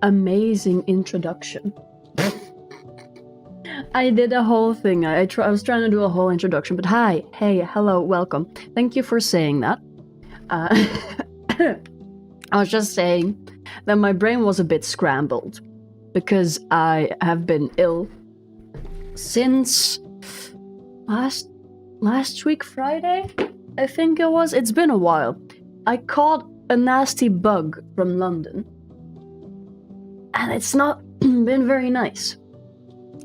amazing introduction. I did a whole thing. I was trying to do a whole introduction, but hi, hey, hello, welcome. Thank you for saying that. I was just saying that my brain was a bit scrambled because I have been ill since last week Friday, I think it was. It's been a while. I caught a nasty bug from London, and it's not been very nice,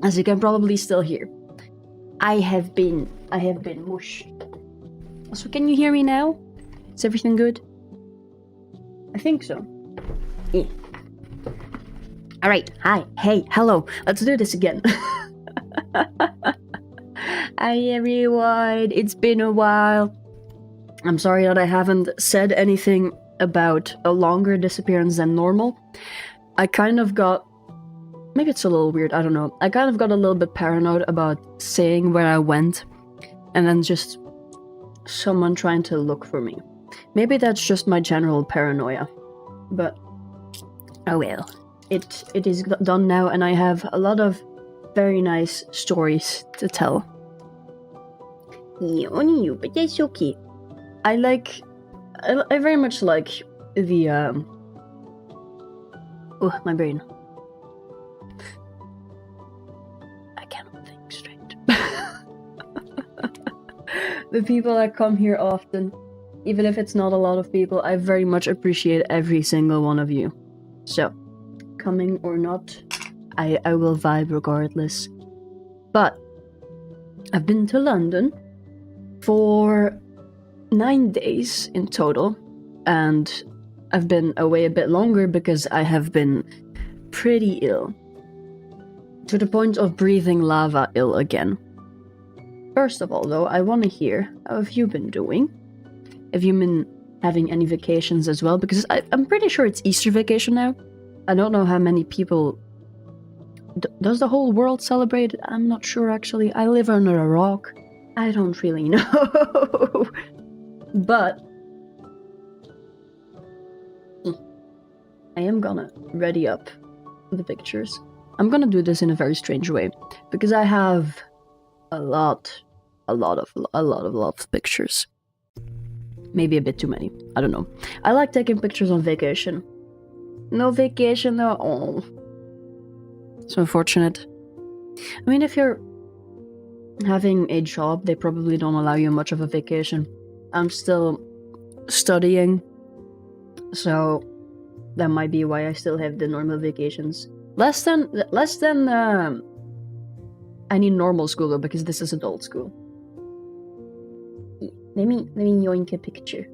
as you can probably still hear. I have been mushed. So can you hear me now? Is everything good? I think so. Yeah. All right. Hi. Hey. Hello. Let's do this again. Hi everyone. It's been a while. I'm sorry that I haven't said anything about a longer disappearance than normal. I kind of got... Maybe it's a little weird, I don't know. I kind of got a little bit paranoid about saying where I went and then just someone trying to look for me. Maybe that's just my general paranoia. But, oh well. It is done now, and I have a lot of very nice stories to tell. Yeah, only you, but that's okay. I very much like the, oh, my brain. I cannot think straight. The people that come here often, even if it's not a lot of people, I very much appreciate every single one of you. So, coming or not, I will vibe regardless. But, I've been to London for 9 days in total, and I've been away a bit longer because I have been pretty ill. To the point of breathing lava ill again. First of all though, I want to hear, how have you been doing? Have you been having any vacations as well? Because I'm pretty sure it's Easter vacation now. I don't know how many people... does the whole world celebrate it? I'm not sure actually. I live under a rock. I don't really know. But... I am gonna ready up the pictures. I'm gonna do this in a very strange way. Because I have a lot of pictures. Maybe a bit too many. I don't know. I like taking pictures on vacation. No vacation though. Oh. It's unfortunate. I mean, if you're having a job, they probably don't allow you much of a vacation. I'm still studying, so that might be why I still have the normal vacations. Less than any normal school though, because this is adult school. Let me yoink a picture.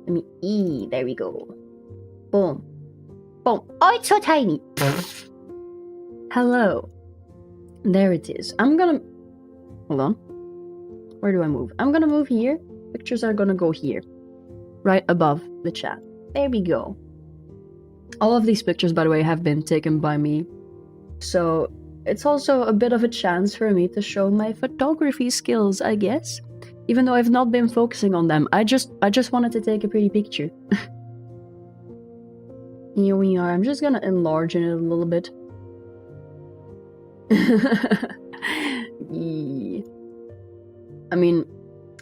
There we go. Boom. Boom. Oh, it's so tiny. Hello. There it is. I'm gonna... Hold on. Where do I move? I'm gonna move here. Pictures are gonna go here. Right above the chat. There we go. All of these pictures, by the way, have been taken by me. So, it's also a bit of a chance for me to show my photography skills, I guess. Even though I've not been focusing on them. I just wanted to take a pretty picture. Here we are. I'm just gonna enlarge it a little bit. Yeah. I mean,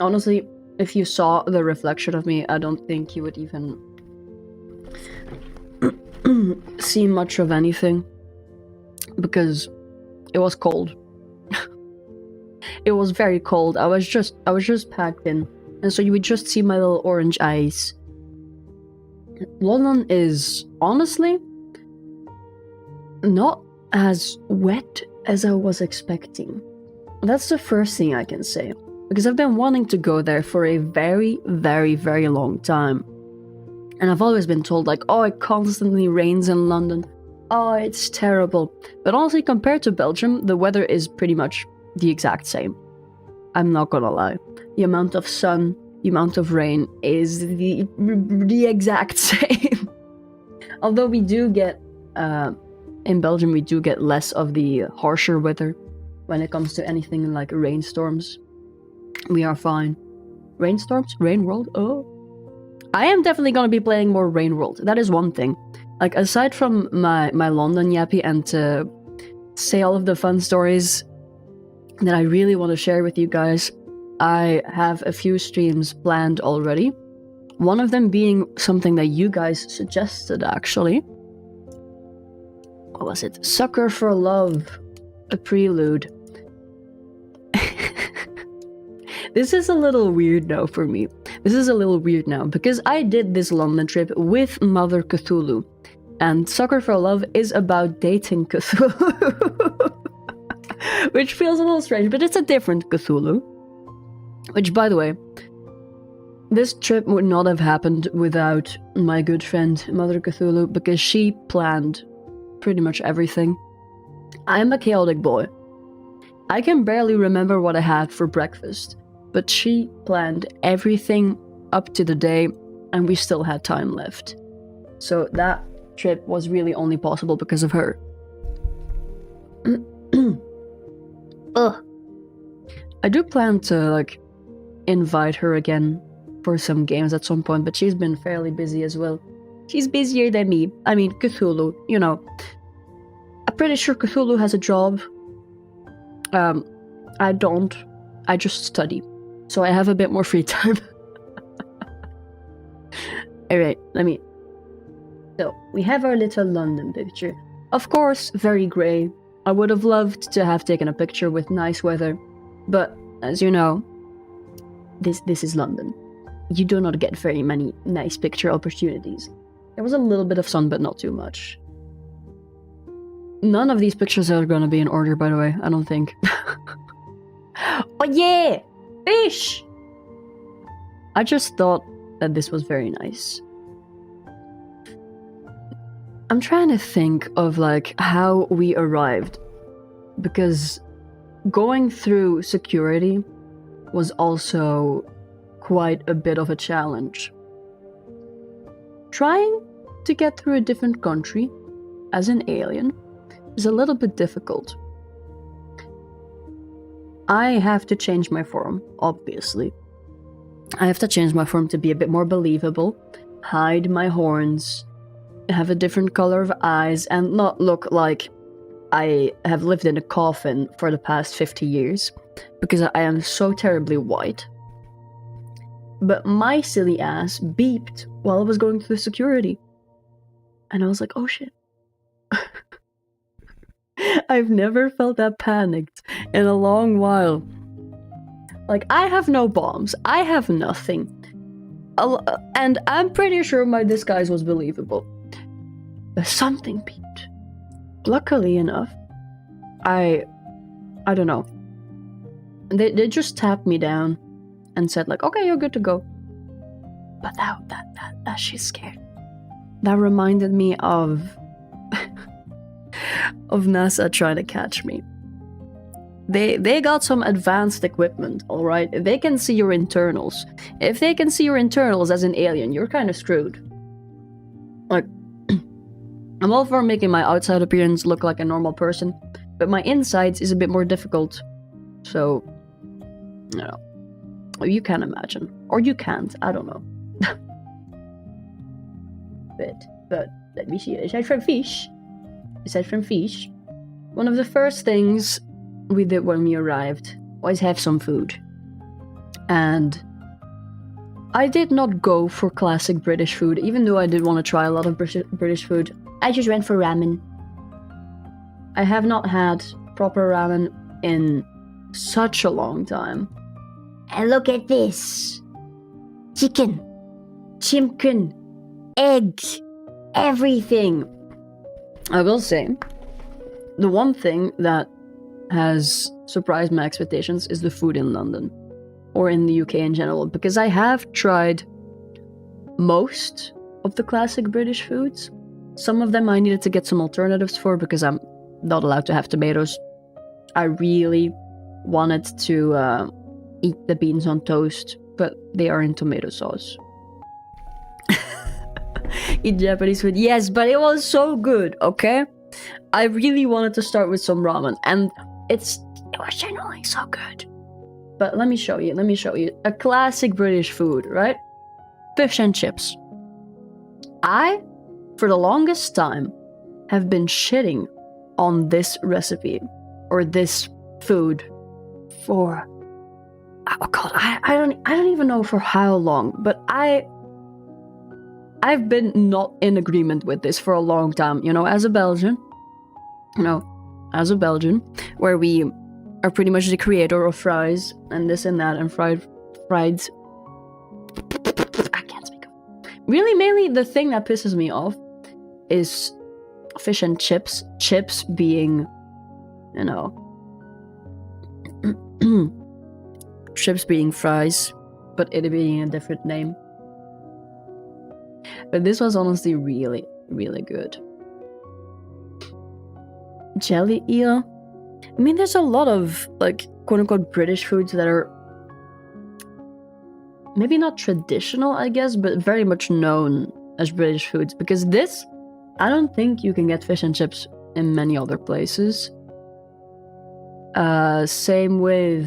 honestly, if you saw the reflection of me, I don't think you would even see much of anything. Because it was cold. It was very cold. I was just packed in, and so you would just see my little orange eyes. London is honestly not as wet as I was expecting. That's the first thing I can say, because I've been wanting to go there for a very, very, very long time. And I've always been told like, oh, it constantly rains in London. Oh, it's terrible. But honestly, compared to Belgium, the weather is pretty much the exact same. I'm not gonna lie. The amount of sun, the amount of rain is the exact same. Although we do get, in Belgium, we do get less of the harsher weather when it comes to anything like rainstorms. We are fine. Rainstorms? Rain World? Oh. I am definitely gonna be playing more Rain World. That is one thing. Like, aside from my London yappy and to say all of the fun stories that I really want to share with you guys, I have a few streams planned already. One of them being something that you guys suggested, actually. What was it? Sucker for Love, a prelude. This is a little weird now for me. This is a little weird now, because I did this London trip with Mother Cthulhu, and Sucker for Love is about dating Cthulhu. Which feels a little strange, but it's a different Cthulhu. Which, by the way, this trip would not have happened without my good friend Mother Cthulhu, because she planned pretty much everything. I'm a chaotic boy. I can barely remember what I had for breakfast, but she planned everything up to the day, and we still had time left. So that trip was really only possible because of her. Ugh. I do plan to, like, invite her again for some games at some point, but she's been fairly busy as well. She's busier than me. I mean, Cthulhu, you know. I'm pretty sure Cthulhu has a job. I don't. I just study. So I have a bit more free time. Alright, So, we have our little London picture. Of course, very grey. I would have loved to have taken a picture with nice weather. But, as you know, this is London. You do not get very many nice picture opportunities. There was a little bit of sun, but not too much. None of these pictures are gonna be in order, by the way, I don't think. Oh yeah! Fish! I just thought that this was very nice. I'm trying to think of, like, how we arrived. Because going through security was also quite a bit of a challenge. Trying to get through a different country as an alien is a little bit difficult. I have to change my form, obviously. I have to change my form to be a bit more believable, hide my horns, have a different color of eyes, and not look like I have lived in a coffin for the past 50 years, because I am so terribly white. But my silly ass beeped while I was going through security. And I was like, oh shit. I've never felt that panicked in a long while. Like, I have no bombs. I have nothing. And I'm pretty sure my disguise was believable. But something beeped. Luckily enough, I don't know. They just tapped me down and said, like, okay, you're good to go. But that shit scared. That reminded me of NASA trying to catch me. They got some advanced equipment, alright? They can see your internals. If they can see your internals as an alien, you're kind of screwed. Like, I'm all for making my outside appearance look like a normal person, but my insides is a bit more difficult. So, you know, you can imagine. Or you can't, I don't know. But, let me see. Aside from fish, one of the first things we did when we arrived was have some food. And I did not go for classic British food, even though I did want to try a lot of British food. I just went for ramen. I have not had proper ramen in such a long time. And look at this. Chicken, chimkin, eggs, everything. I will say, the one thing that has surprised my expectations is the food in London, or in the UK in general, because I have tried most of the classic British foods. Some of them I needed to get some alternatives for because I'm not allowed to have tomatoes. I really wanted to eat the beans on toast, but they are in tomato sauce. Eat Japanese food, yes, but it was so good, okay? I really wanted to start with some ramen, and it was genuinely so good. But let me show you. A classic British food, right? Fish and chips. I for the longest time, have been shitting on this recipe or this food for, oh god, I don't even know for how long, but I've been not in agreement with this for a long time. As a Belgian, where we are pretty much the creator of fries and this and that and frieds. I can't speak. Really, mainly the thing that pisses me off is fish and chips. Chips being, chips being fries, but it being a different name. But this was honestly really, really good. Jelly eel. I mean, there's a lot of, like, quote-unquote British foods that are maybe not traditional, I guess, but very much known as British foods. Because this, I don't think you can get fish and chips in many other places. Same with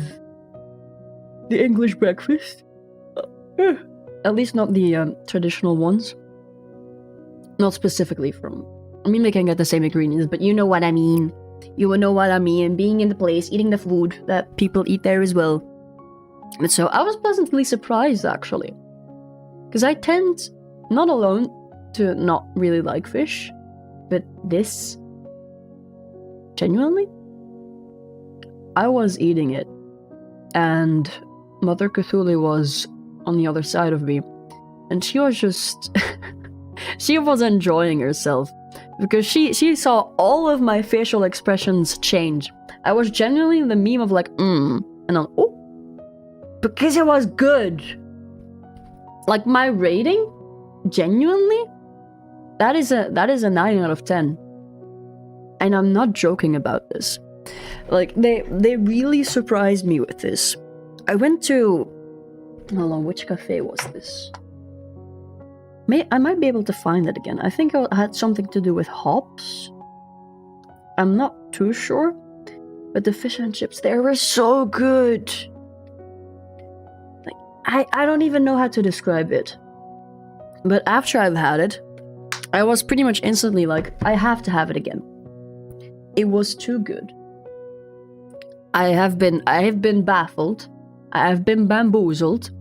the English breakfast. At least not the traditional ones. Not specifically from... I mean, they can get the same ingredients, but you know what I mean. You will know what I mean. Being in the place, eating the food that people eat there as well. But so I was pleasantly surprised, actually. Because I tend, not alone, to not really like fish. But this... genuinely? I was eating it. And Mother Cthulhu was on the other side of me. And she was just... she was enjoying herself. Because she saw all of my facial expressions change. I was genuinely the meme of like, and I'm, oh, because it was good. Like my rating, genuinely, that is a 9 out of 10. And I'm not joking about this. Like they really surprised me with this. I went to, hold on, which cafe was this? I might be able to find it again. I think it had something to do with hops. I'm not too sure. But the fish and chips there were so good. Like, I don't even know how to describe it. But after I've had it, I was pretty much instantly like, I have to have it again. It was too good. I have been baffled. I have been bamboozled.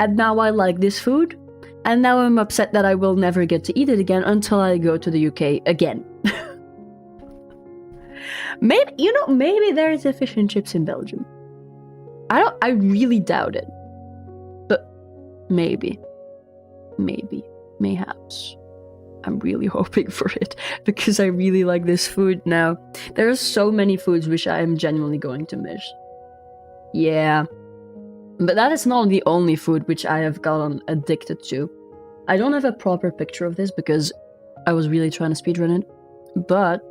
And now I like this food. And now I'm upset that I will never get to eat it again until I go to the UK again. Maybe there is a fish and chips in Belgium. I really doubt it. But maybe. Mayhaps. I'm really hoping for it because I really like this food now. There are so many foods which I am genuinely going to miss. Yeah. But that is not the only food which I have gotten addicted to. I don't have a proper picture of this because I was really trying to speedrun it. But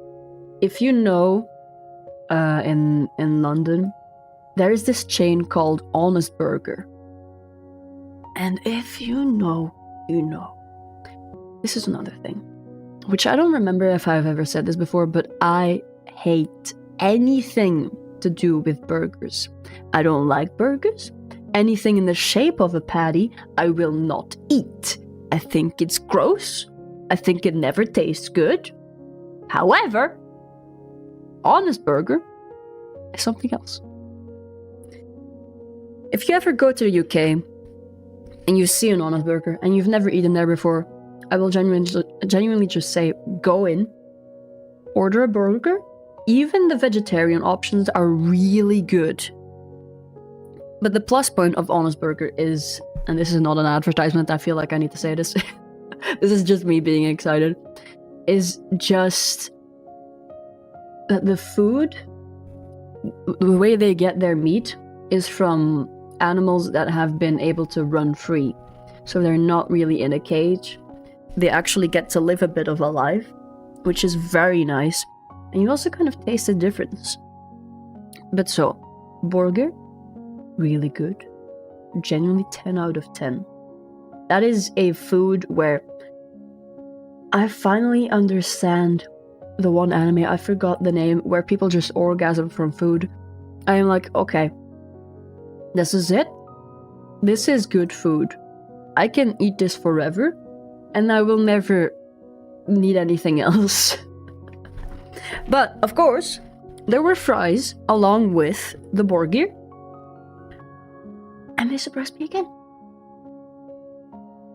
if you know, in London, there is this chain called Honest Burger. And if you know, you know. This is another thing, which I don't remember if I've ever said this before, but I hate anything to do with burgers. I don't like burgers. Anything in the shape of a patty, I will not eat. I think it's gross. I think it never tastes good. However, Honest Burger is something else. If you ever go to the UK and you see an Honest Burger and you've never eaten there before, I will genuinely just say, go in, order a burger. Even the vegetarian options are really good. But the plus point of Honest Burger is, and this is not an advertisement, I feel like I need to say this. This is just me being excited. Is just that the food, the way they get their meat, is from animals that have been able to run free. So they're not really in a cage. They actually get to live a bit of a life, which is very nice. And you also kind of taste the difference. But so, burger, really good. Genuinely 10 out of 10. That is a food where I finally understand the one anime, I forgot the name, where people just orgasm from food. I am like, okay, this is it. This is good food. I can eat this forever, and I will never need anything else. But, of course, there were fries along with the burger. And they surprised me again.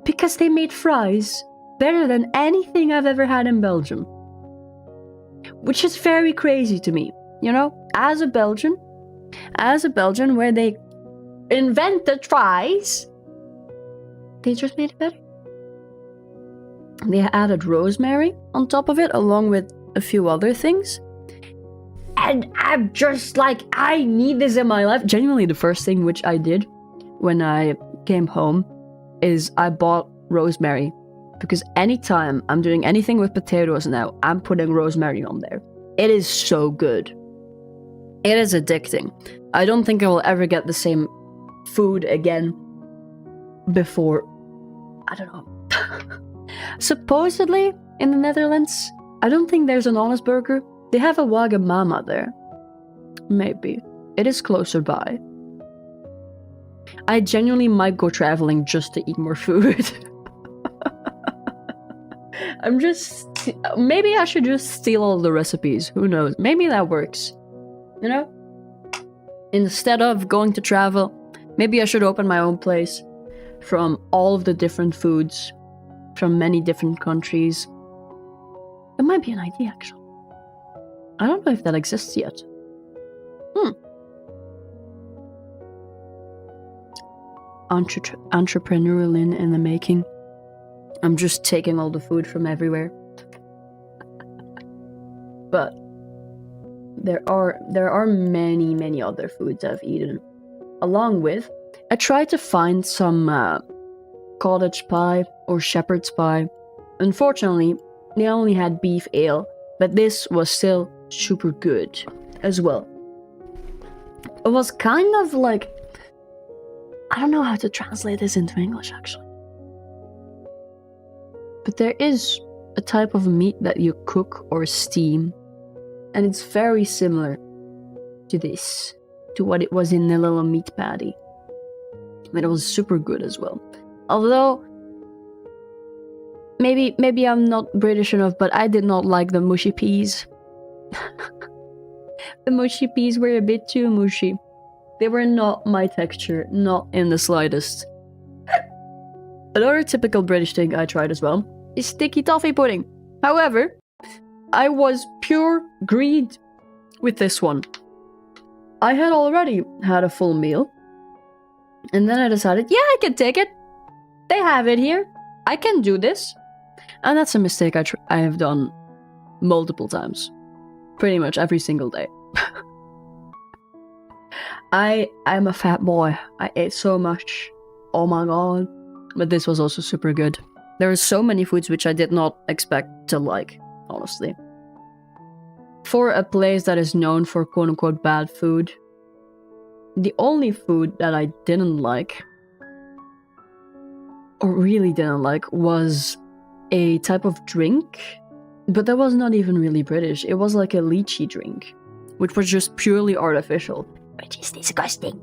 Because they made fries better than anything I've ever had in Belgium. Which is very crazy to me. You know, as a Belgian where they invented fries, they just made it better. They added rosemary on top of it, along with a few other things. And I'm just like, I need this in my life. Genuinely, the first thing which I did when I came home is I bought rosemary. Because anytime I'm doing anything with potatoes now, I'm putting rosemary on there. It is so good. It is addicting. I don't think I will ever get the same food again before, I don't know. Supposedly, in the Netherlands, I don't think there's an honest burger. They have a Wagamama there. Maybe. It is closer by. I genuinely might go traveling just to eat more food. Maybe I should just steal all the recipes. Who knows? Maybe that works. You know? Instead of going to travel, maybe I should open my own place from all of the different foods from many different countries. It might be an idea, actually. I don't know if that exists yet. Entrepreneurial in the making. I'm just taking all the food from everywhere. But there are many other foods I've eaten. Along with, I tried to find some cottage pie or shepherd's pie. Unfortunately, they only had beef ale, but this was still super good as well. It was kind of like, I don't know how to translate this into English actually. But there is a type of meat that you cook or steam, and it's very similar to this, to what it was in the little meat patty. But it was super good as well. Although, maybe I'm not British enough, but I did not like the mushy peas. The mushy peas were a bit too mushy. They were not my texture, not in the slightest. Another typical British thing I tried as well is sticky toffee pudding. However, I was pure greed with this one. I had already had a full meal, and then I decided, yeah, I can take it. They have it here. I can do this. And that's a mistake I have done multiple times. Pretty much every single day. I'm a fat boy. I ate so much. Oh my god. But this was also super good. There are so many foods which I did not expect to like, honestly. For a place that is known for quote-unquote bad food, the only food that I didn't like, or really didn't like, was a type of drink, but that was not even really British. It was like a lychee drink, which was just purely artificial. Which is disgusting.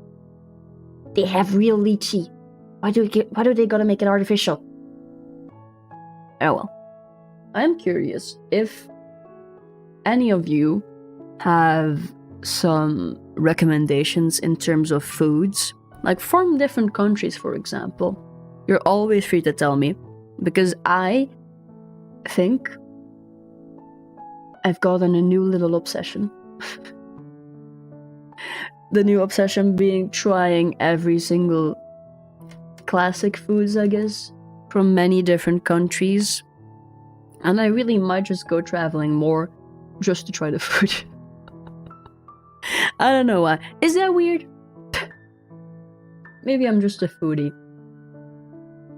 They have real lychee. Why do they gotta make it artificial? Oh well. I'm curious if any of you have some recommendations in terms of foods, like from different countries, for example. You're always free to tell me, because I think I've gotten a new little obsession. The new obsession being trying every single classic foods, I guess, from many different countries. And I really might just go traveling more just to try the food. I don't know why. Is that weird? Maybe I'm just a foodie.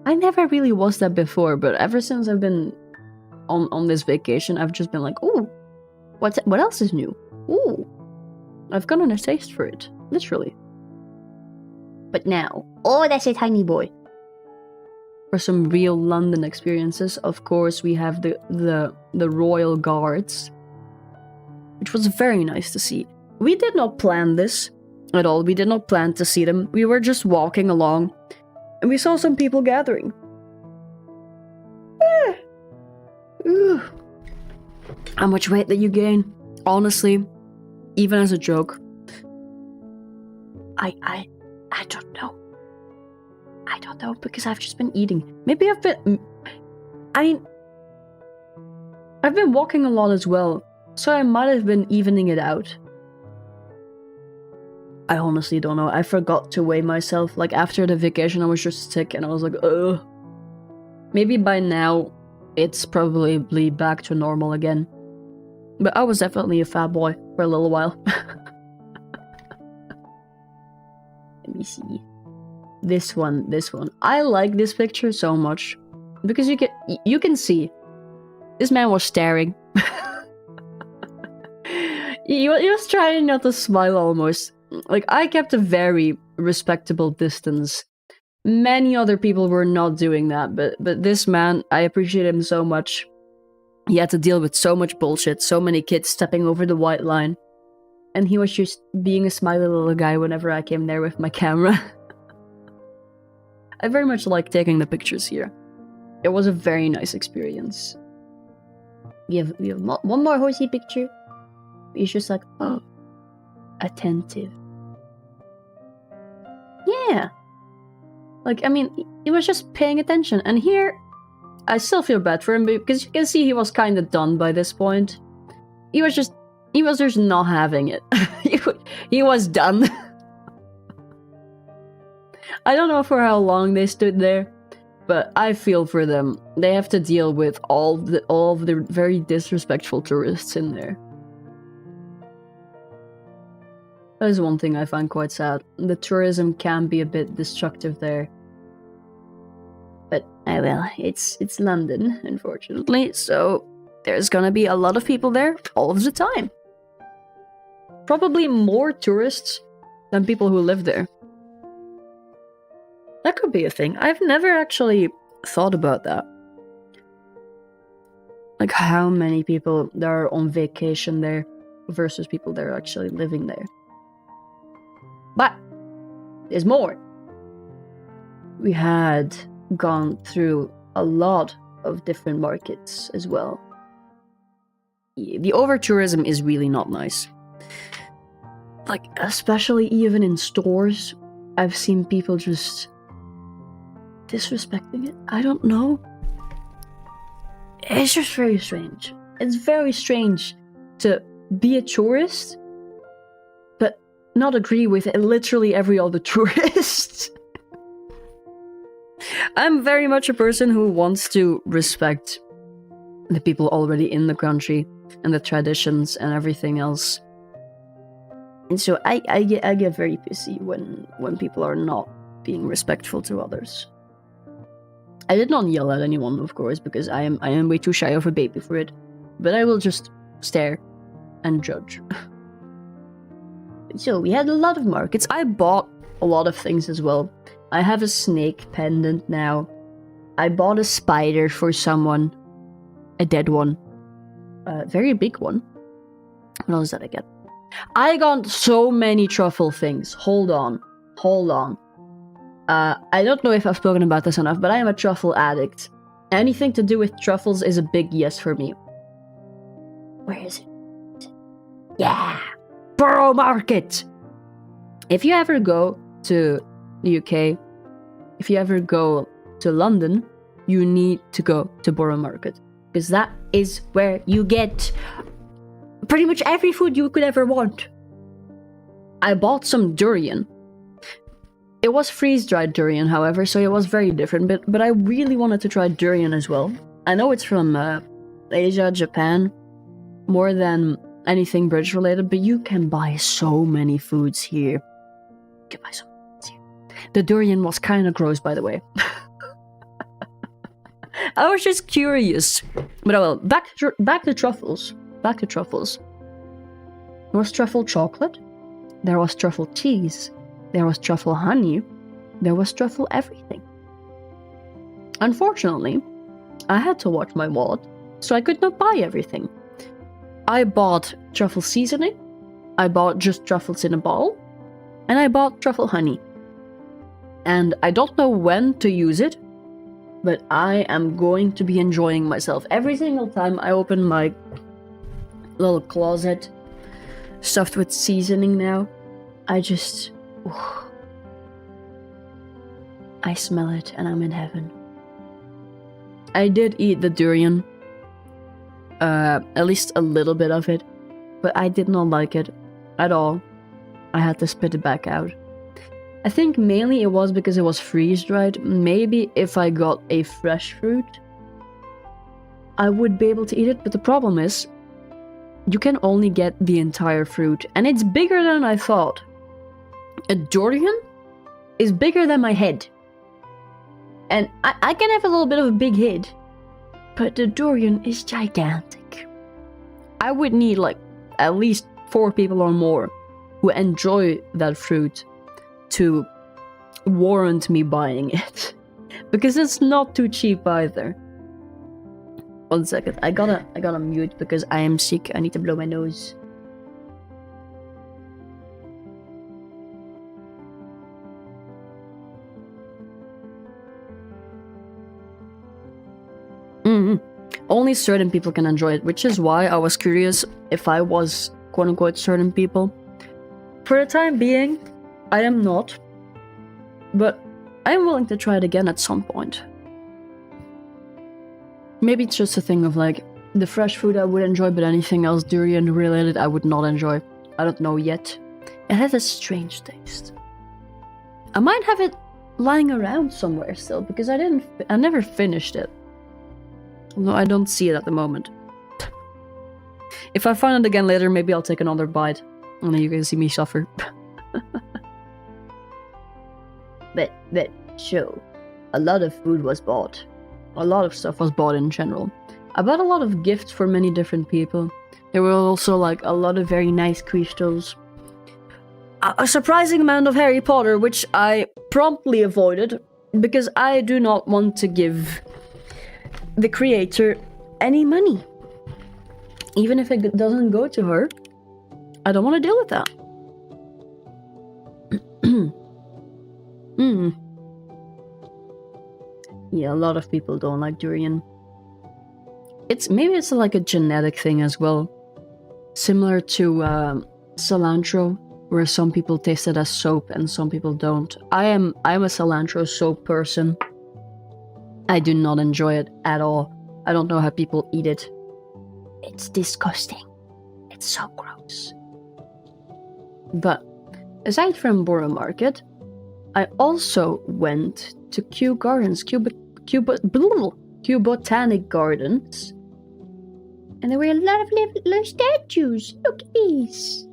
I never really was that before, but ever since I've been on this vacation, I've just been like, ooh, what else is new? Ooh, I've gotten a taste for it, literally. But now, oh, that's a tiny boy. For some real London experiences, of course, we have the Royal Guards, which was very nice to see. We did not plan this at all. We did not plan to see them. We were just walking along, and we saw some people gathering. Ooh. How much weight did you gain? Honestly, even as a joke, I don't know. I don't know, because I've just been eating. Maybe I've been walking a lot as well, so I might have been evening it out. I honestly don't know. I forgot to weigh myself. Like, after the vacation, I was just sick, and I was like, ugh. Maybe by now, it's probably back to normal again. But I was definitely a fat boy for a little while. Let me see. This one. I like this picture so much. Because you can see. This man was staring. He was trying not to smile almost. Like, I kept a very respectable distance. Many other people were not doing that, but this man, I appreciate him so much. He had to deal with so much bullshit, so many kids stepping over the white line. And he was just being a smiley little guy whenever I came there with my camera. I very much like taking the pictures here. It was a very nice experience. We have one more horsey picture. He's just like, oh, attentive. Yeah. Like, I mean, he was just paying attention. And here, I still feel bad for him because you can see he was kind of done by this point. He was just not having it. he was done. I don't know for how long they stood there, but I feel for them. They have to deal with all of the very disrespectful tourists in there. That is one thing I find quite sad. The tourism can be a bit destructive there. But, well, it's London, unfortunately, so there's gonna be a lot of people there all of the time. Probably more tourists than people who live there. That could be a thing. I've never actually thought about that. Like, how many people there are on vacation there versus people that are actually living there. But there's more. We had gone through a lot of different markets as well. The over-tourism is really not nice. Like, especially even in stores, I've seen people just disrespecting it. I don't know. It's just very strange. It's very strange to be a tourist, but not agree with literally every other tourist. I'm very much a person who wants to respect the people already in the country and the traditions and everything else. And so I get very pissy when people are not being respectful to others. I did not yell at anyone, of course, because I am way too shy of a baby for it. But I will just stare and judge. So we had a lot of markets. I bought a lot of things as well. I have a snake pendant now. I bought a spider for someone. A dead one. A very big one. What else did I get? I got so many truffle things. Hold on. I don't know if I've spoken about this enough, but I am a truffle addict. Anything to do with truffles is a big yes for me. Where is it? Yeah! Borough Market! If you ever go to the UK, if you ever go to London, you need to go to Borough Market. Because that is where you get pretty much every food you could ever want. I bought some durian. It was freeze-dried durian, however, so it was very different, but I really wanted to try durian as well. I know it's from Asia, Japan, more than anything British-related, but you can buy so many foods here. You can buy so many foods here. The durian was kind of gross, by the way. I was just curious. But well, back to truffles. Back to truffles. There was truffle chocolate. There was truffle cheese. There was truffle honey. There was truffle everything. Unfortunately, I had to watch my wallet, so I could not buy everything. I bought truffle seasoning. I bought just truffles in a ball. And I bought truffle honey. And I don't know when to use it, but I am going to be enjoying myself. Every single time I open my little closet stuffed with seasoning now, I just... I smell it and I'm in heaven. I did eat the durian. At least a little bit of it. But I did not like it at all. I had to spit it back out. I think mainly it was because it was freeze-dried. Maybe if I got a fresh fruit, I would be able to eat it. But the problem is, you can only get the entire fruit. And it's bigger than I thought. A durian is bigger than my head. And I can have a little bit of a big head. But the durian is gigantic. I would need like at least 4 people or more who enjoy that fruit to warrant me buying it. Because it's not too cheap either. 1 second, I gotta mute because I am sick. I need to blow my nose. Only certain people can enjoy it, which is why I was curious if I was quote-unquote certain people. For the time being, I am not, but I am willing to try it again at some point. Maybe it's just a thing of like, the fresh food I would enjoy, but anything else durian related I would not enjoy. I don't know yet. It has a strange taste. I might have it lying around somewhere still, because I never finished it. No, I don't see it at the moment. If I find it again later, maybe I'll take another bite. And then you can see me suffer. But, so, a lot of food was bought. A lot of stuff was bought in general. I bought a lot of gifts for many different people. There were also like a lot of very nice crystals. A surprising amount of Harry Potter, which I promptly avoided. Because I do not want to give the creator any money. Even if it doesn't go to her, I don't want to deal with that. Yeah, a lot of people don't like durian. Maybe it's like a genetic thing as well. Similar to cilantro, where some people taste it as soap and some people don't. I'm a cilantro soap person. I do not enjoy it at all. I don't know how people eat it. It's disgusting. It's so gross. But aside from Borough Market, I also went to Kew Gardens, Kew Botanic Gardens, and there were a lot of little statues. Look at these.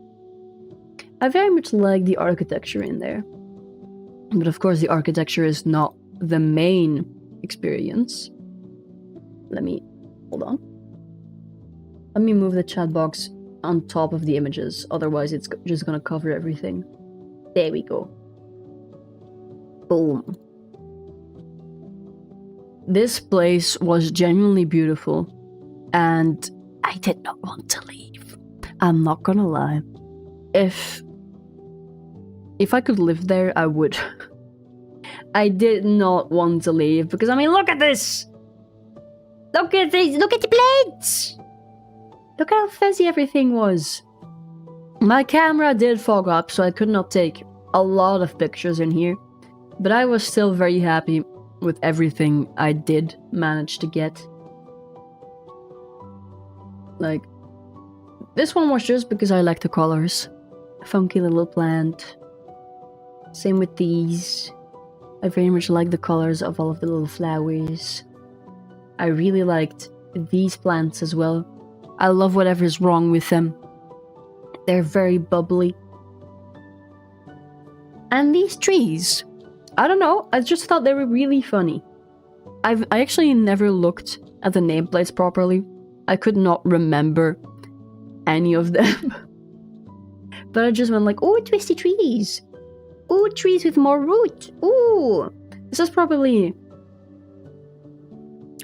I very much like the architecture in there, but of course the architecture is not the main experience. Hold on. Let me move the chat box on top of the images, otherwise it's just gonna cover everything. There we go. Boom. This place was genuinely beautiful, and I did not want to leave. I'm not gonna lie. If I could live there, I would. I did not want to leave, because I mean, look at this! Look at these! Look at the plates! Look how fuzzy everything was. My camera did fog up, so I could not take a lot of pictures in here, but I was still very happy with everything I did manage to get. Like, this one was just because I like the colors. Funky little plant. Same with these. I very much like the colors of all of the little flowers. I really liked these plants as well. I love whatever's wrong with them. They're very bubbly. And these trees. I don't know, I just thought they were really funny. I actually never looked at the nameplates properly. I could not remember any of them. But I just went like, oh, twisty trees. Oh, trees with more root. Oh, this is probably...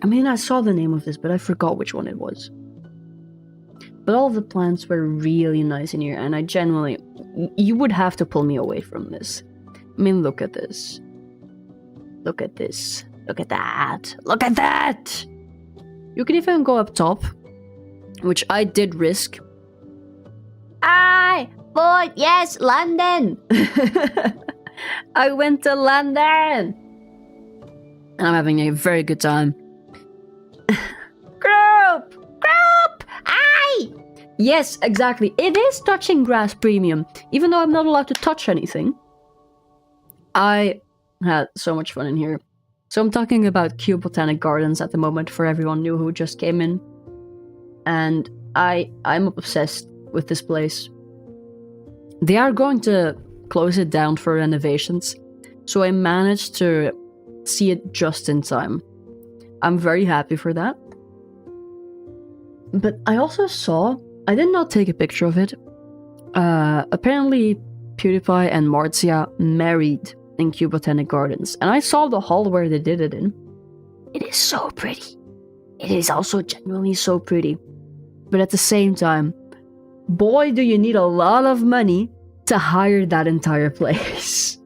I mean, I saw the name of this, but I forgot which one it was. But all of the plants were really nice in here, and I genuinely... You would have to pull me away from this. I mean, look at this. Look at this. Look at that. Look at that! You can even go up top, which I did risk. Boy, yes, London! I went to London! And I'm having a very good time. Group! Aye! Yes, exactly. It is touching grass premium, even though I'm not allowed to touch anything. I had so much fun in here. So I'm talking about Kew Botanic Gardens at the moment for everyone new who just came in. And I'm obsessed with this place. They are going to close it down for renovations, so I managed to see it just in time. I'm very happy for that. But I also saw, I did not take a picture of it, apparently PewDiePie and Marzia married in Kew Botanic Gardens, and I saw the hall where they did it in. It is so pretty. It is also genuinely so pretty. But at the same time, boy, do you need a lot of money to hire that entire place.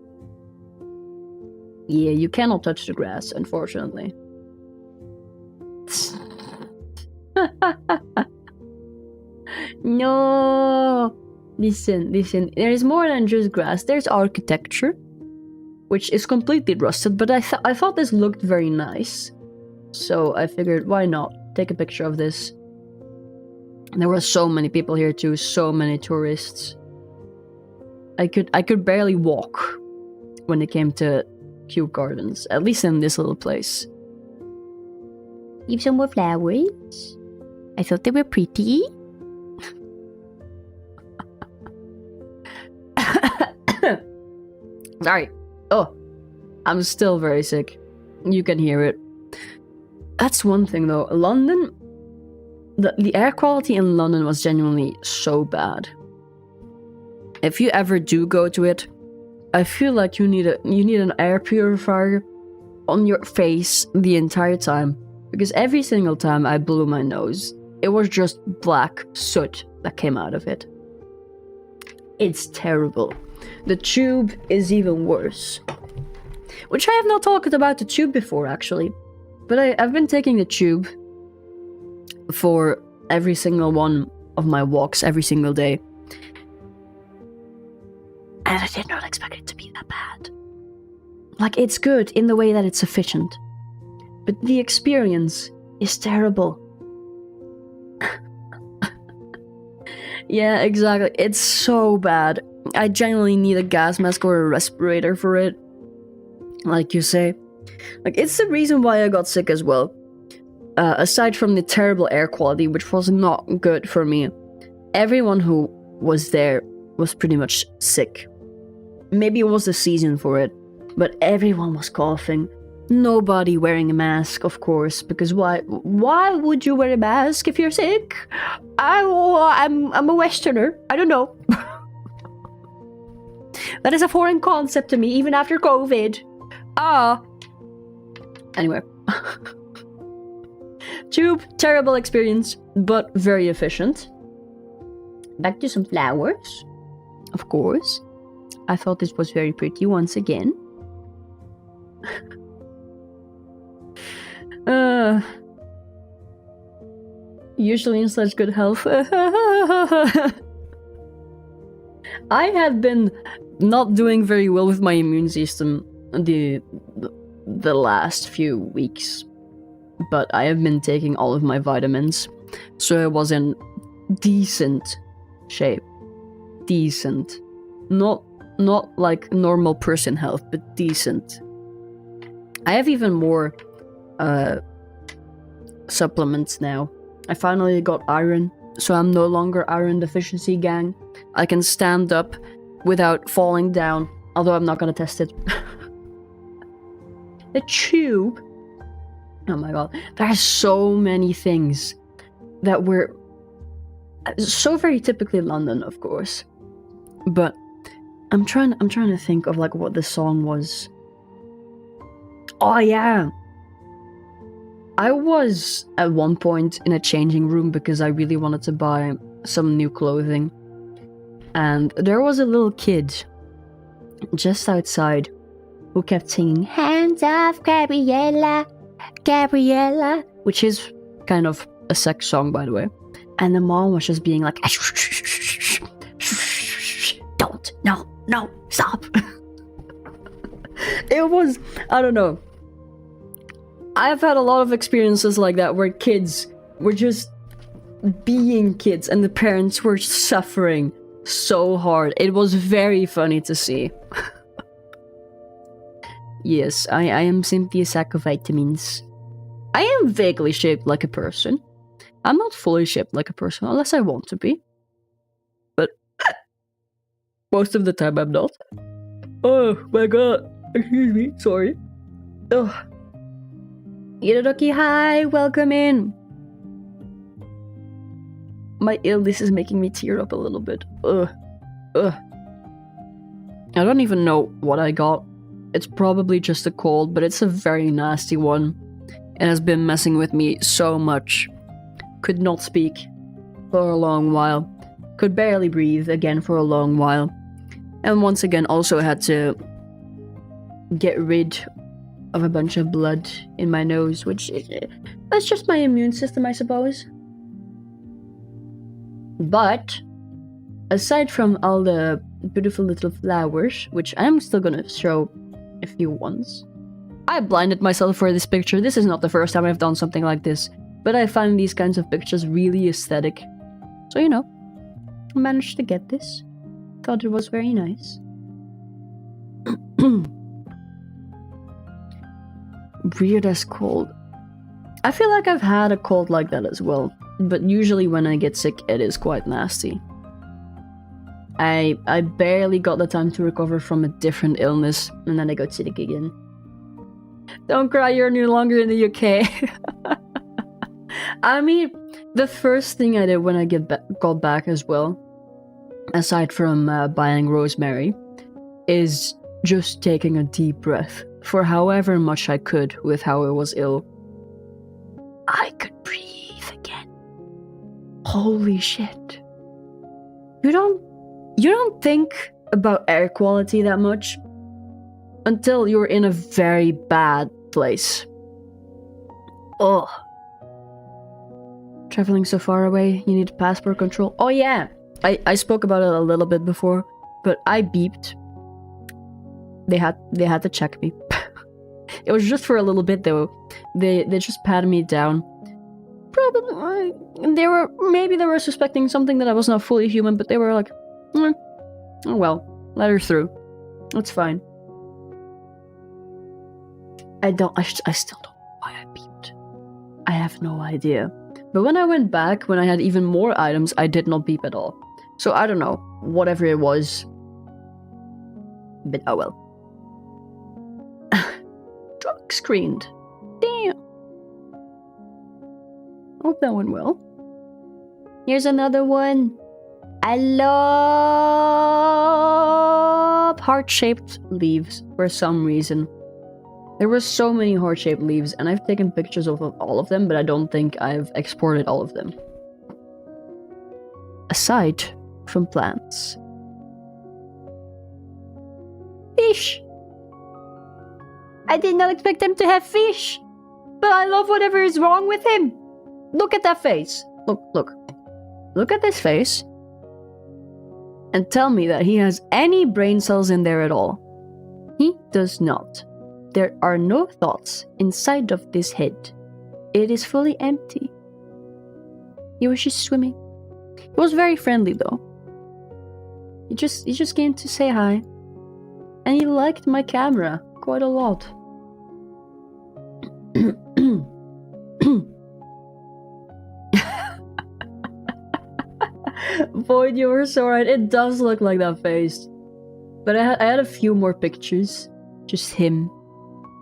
Yeah, you cannot touch the grass, unfortunately. No! Listen. There is more than just grass. There's architecture, which is completely rusted, but I thought this looked very nice. So I figured, why not? Take a picture of this. And there were so many people here too, so many tourists. I could barely walk when it came to Kew Gardens, at least in this little place. Leave some more flowers. I thought they were pretty. Sorry. Oh, I'm still very sick. You can hear it. That's one thing though. London, the air quality in London was genuinely so bad. If you ever do go to it, I feel like you need an air purifier on your face the entire time, because every single time I blew my nose, it was just black soot that came out of it. It's terrible. The tube is even worse. Which I have not talked about the tube before, actually. But I've been taking the tube for every single one of my walks, every single day. And I did not expect it to be that bad. Like, it's good in the way that it's efficient. But the experience is terrible. Yeah, exactly. It's so bad. I genuinely need a gas mask or a respirator for it. Like you say. Like, it's the reason why I got sick as well. Aside from the terrible air quality, which was not good for me, everyone who was there was pretty much sick. Maybe it was the season for it, but everyone was coughing. Nobody wearing a mask, of course, because why would you wear a mask if you're sick? I'm a Westerner. I don't know. That is a foreign concept to me, even after COVID. Anyway. Tube, terrible experience, but very efficient. Back to some flowers. Of course. I thought this was very pretty once again. Usually in such good health. I have been not doing very well with my immune system the last few weeks, but I have been taking all of my vitamins, so I was in decent shape. Decent. Not like normal person health, but decent. I have even more supplements now. I finally got iron, so I'm no longer iron deficiency gang. I can stand up without falling down, although I'm not gonna test it. The tube. Oh my god, there are so many things that were so very typically London, of course. But I'm trying to think of like what the song was. Oh yeah. I was at one point in a changing room because I really wanted to buy some new clothing. And there was a little kid just outside who kept singing "Hands Off, Gabriella, Gabriella," which is kind of a sex song, by the way. And the mom was just being like, "Don't, no, stop." It was, I don't know. I've had a lot of experiences like that where kids were just being kids and the parents were suffering so hard. It was very funny to see. Yes, I am simply a sack of vitamins. I am vaguely shaped like a person. I'm not fully shaped like a person unless I want to be. But most of the time I'm not. Oh my god. Excuse me, sorry. Ugh. Iradoki, hi, welcome in. My illness is making me tear up a little bit. Ugh. I don't even know what I got. It's probably just a cold, but it's a very nasty one. It has been messing with me so much. Could not speak for a long while. Could barely breathe again for a long while. And once again also had to get rid of a bunch of blood in my nose, which that's just my immune system, I suppose. But aside from all the beautiful little flowers, which I'm still gonna show a few ones, I blinded myself for this picture. This is not the first time I've done something like this, but I find these kinds of pictures really aesthetic. So, you know, I managed to get this. Thought it was very nice. Weird as cold. I feel like I've had a cold like that as well, but usually when I get sick, it is quite nasty. I barely got the time to recover from a different illness, and then I got sick again. Don't cry, you're no longer in the UK. I mean, the first thing I did when I got back as well, aside from buying rosemary, is just taking a deep breath for however much I could with how I was ill. I could breathe again. Holy shit. You don't think about air quality that much until you're in a very bad place. Ugh. Traveling so far away, you need passport control. Oh yeah, I spoke about it a little bit before, but I beeped. They had to check me. It was just for a little bit though. They just patted me down. Probably they were suspecting something, that I was not fully human, but they were like, oh well, let her through. It's fine. I still don't know why I beeped. I have no idea. But when I went back, when I had even more items, I did not beep at all. So I don't know, whatever it was. But oh well. Drug screened. Damn. Hope that went well. Here's another one. I love heart-shaped leaves for some reason. There were so many heart-shaped leaves, and I've taken pictures of all of them, but I don't think I've exported all of them. Aside from plants. Fish! I did not expect him to have fish! But I love whatever is wrong with him! Look at that face! Look. Look at this face. And tell me that he has any brain cells in there at all. He does not. There are no thoughts inside of this head. It is fully empty. He was just swimming. He was very friendly though. He just came to say hi. And he liked my camera quite a lot. Void, you were so right. It does look like that face. But I had a few more pictures. Just him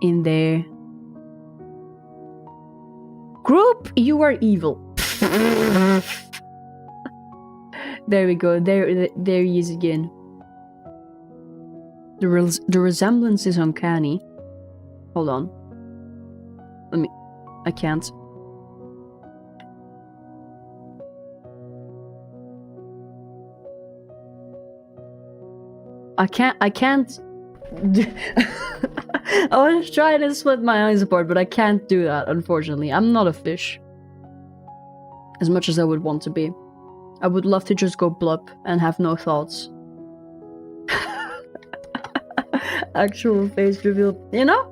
in there. Group, you are evil. There we go. There he is again. The resemblance is uncanny. Hold on. I can't. I can't I was trying to split my eyes apart, but I can't do that, unfortunately. I'm not a fish. As much as I would want to be. I would love to just go blub and have no thoughts. Actual face reveal. You know?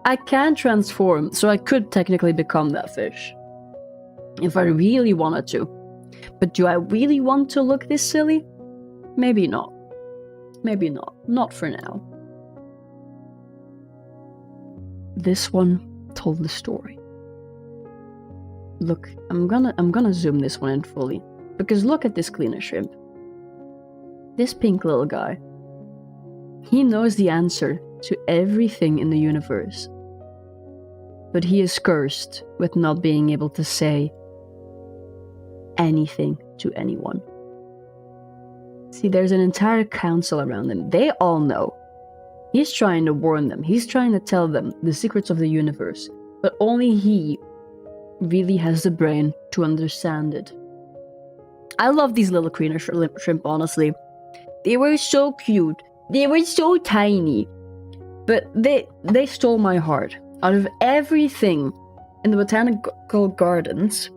I can transform, so I could technically become that fish. If I really wanted to. But do I really want to look this silly? Maybe not. Maybe not. Not for now. This one told the story. Look, I'm gonna zoom this one in fully. Because look at this cleaner shrimp. This pink little guy. He knows the answer to everything in the universe. But he is cursed with not being able to say anything to anyone. See, there's an entire council around him. They all know. He's trying to warn them. He's trying to tell them the secrets of the universe. But only he really has the brain to understand it. I love these little cleaner shrimp, honestly. They were so cute. They were so tiny. But they stole my heart. Out of everything in the botanical gardens,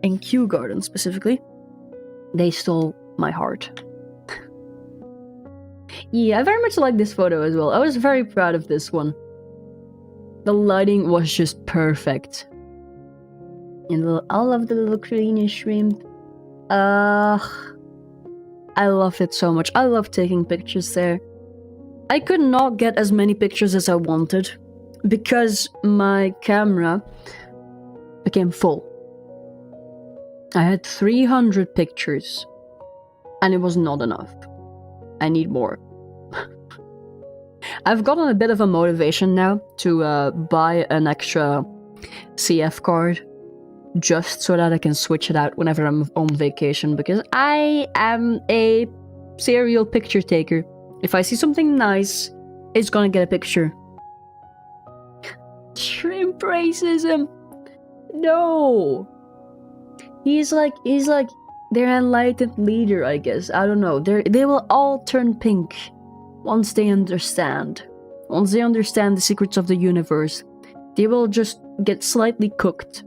in Kew Garden specifically, they stole my heart. Yeah, I very much like this photo as well. I was very proud of this one. The lighting was just perfect. And I love the little cleaner shrimp. I love it so much. I love taking pictures there. I could not get as many pictures as I wanted because my camera became full. I had 300 pictures and it was not enough. I need more. I've gotten a bit of a motivation now to buy an extra CF card just so that I can switch it out whenever I'm on vacation, because I am a serial picture taker. If I see something nice, it's gonna get a picture. Shrimp racism! No! He's like their enlightened leader, I guess. I don't know. They will all turn pink once they understand. Once they understand the secrets of the universe, they will just get slightly cooked.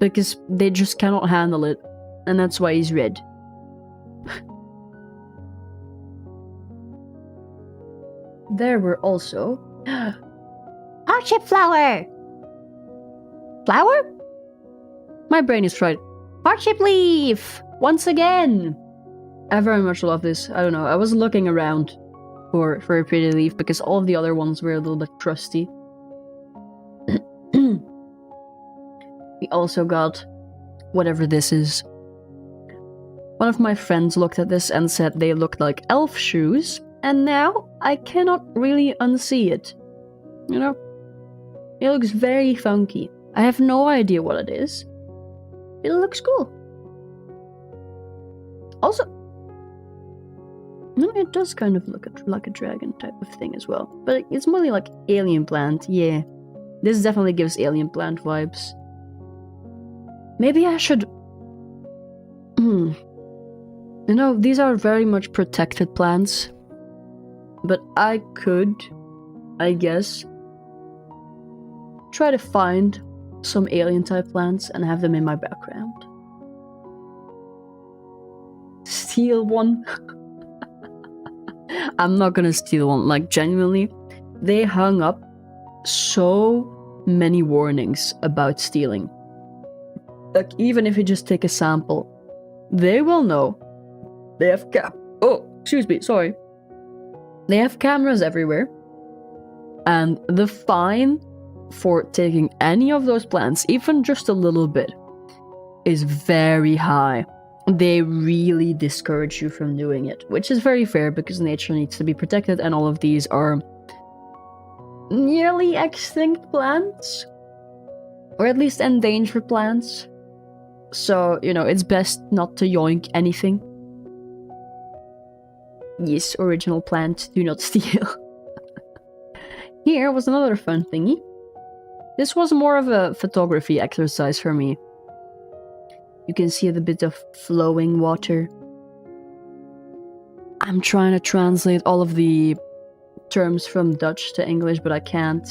Because they just cannot handle it. And that's why he's red. There were also... Hardship flower! Flower? My brain is fried. Hardship leaf! Once again! I very much love this. I don't know. I was looking around for a pretty leaf because all of the other ones were a little bit crusty. We also got whatever this is. One of my friends looked at this and said they looked like elf shoes, and now I cannot really unsee it. You know? It looks very funky. I have no idea what it is. It looks cool. Also, no, it does kind of look like a dragon type of thing as well. But it's more like alien plant, yeah. This definitely gives alien plant vibes. Maybe I should... You know, these are very much protected plants. But I could, I guess, try to find some alien type plants and have them in my background. Steal one? I'm not gonna steal one, like genuinely. They hung up so many warnings about stealing. Like, even if you just take a sample, they will know. They have They have cameras everywhere. And the fine for taking any of those plants, even just a little bit, is very high. They really discourage you from doing it, which is very fair because nature needs to be protected, and all of these are nearly extinct plants, or at least endangered plants. So, you know, it's best not to yoink anything. Yes, original plant, do not steal. Here was another fun thingy. This was more of a photography exercise for me. You can see the bit of flowing water. I'm trying to translate all of the terms from Dutch to English, but I can't.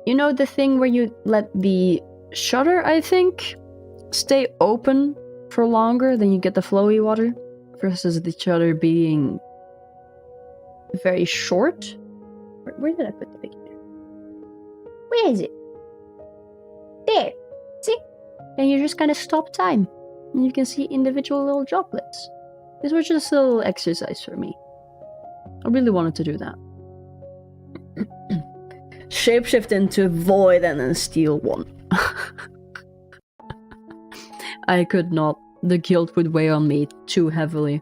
You know the thing where you let the shutter, I think, stay open for longer, then you get the flowy water, versus the shutter being very short? Where did I put the picture? Where is it? There. See? And you just kind of stop time. And you can see individual little droplets. This was just a little exercise for me. I really wanted to do that. Shapeshift into void and then steal one. I could not. The guilt would weigh on me too heavily.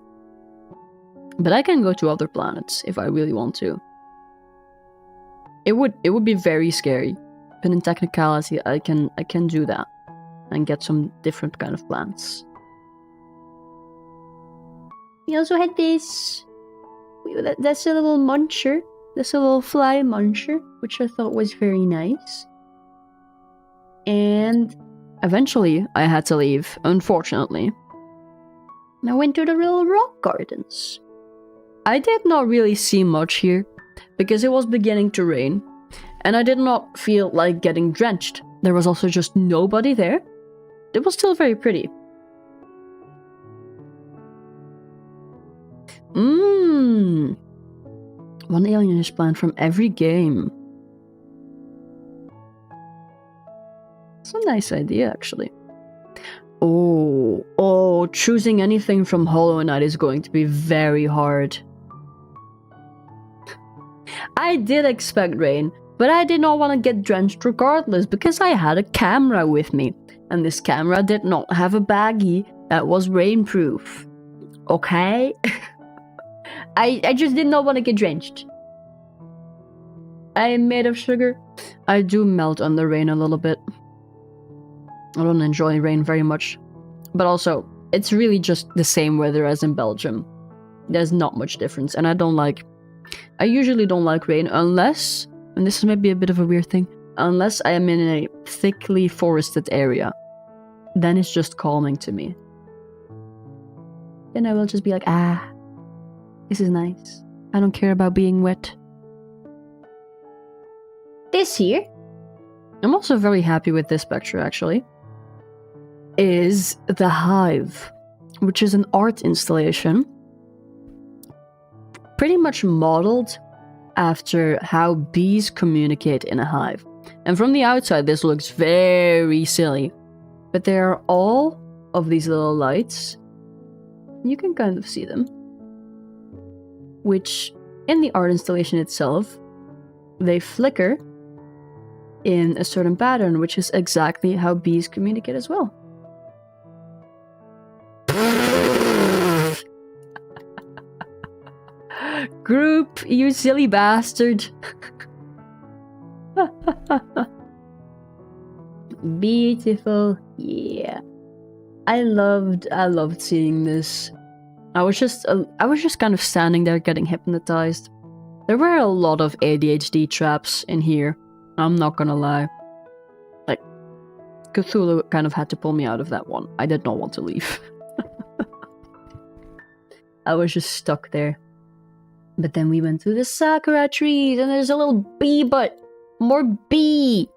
But I can go to other planets if I really want to. It would be very scary. But in technicality, I can do that. And get some different kind of plants. We also had this. That's a little muncher. That's a little fly muncher, which I thought was very nice. And eventually, I had to leave, unfortunately. And I went to the little rock gardens. I did not really see much here, because it was beginning to rain, and I did not feel like getting drenched. There was also just nobody there. It was still very pretty. One alien is planned from every game. It's a nice idea, actually. Oh, choosing anything from Hollow Knight is going to be very hard. I did expect rain, but I did not want to get drenched regardless because I had a camera with me. And this camera did not have a baggie that was rainproof. Okay? I just did not want to get drenched. I am made of sugar. I do melt under rain a little bit. I don't enjoy rain very much. But also, it's really just the same weather as in Belgium. There's not much difference. And I usually don't like rain unless, and this is maybe a bit of a weird thing, unless I am in a thickly forested area. Then it's just calming to me. Then I will just be like, this is nice. I don't care about being wet. This here, I'm also very happy with this picture actually, is the Hive, which is an art installation pretty much modeled after how bees communicate in a hive. And from the outside, this looks very silly. But there are all of these little lights. You can kind of see them. Which, in the art installation itself, they flicker in a certain pattern, which is exactly how bees communicate as well. Group, you silly bastard. Beautiful. Yeah. I loved seeing this. I was just kind of standing there getting hypnotized. There were a lot of ADHD traps in here. I'm not gonna lie. Like, Cthulhu kind of had to pull me out of that one. I did not want to leave. I was just stuck there. But then we went through the sakura trees, and there's a little bee butt. More bee.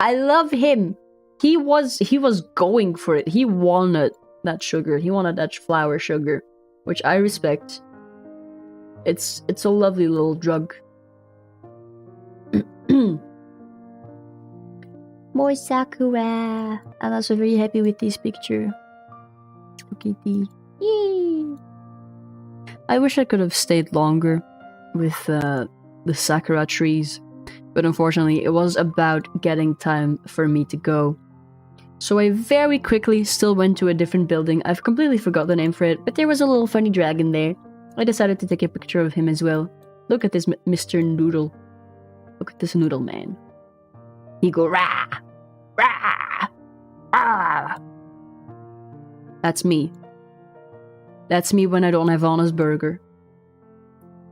I love him. He was going for it. He wanted that sugar. He wanted that flower sugar, which I respect. It's a lovely little drug. More sakura. I'm also very happy with this picture. Look at the. Yay! I wish I could have stayed longer with the sakura trees, but unfortunately it was about getting time for me to go. So I very quickly still went to a different building. I've completely forgot the name for it, but there was a little funny dragon there. I decided to take a picture of him as well. Look at this Mr. Noodle. Look at this noodle man. He go rah, rah, rah. That's me. That's me when I don't have Honest Burger.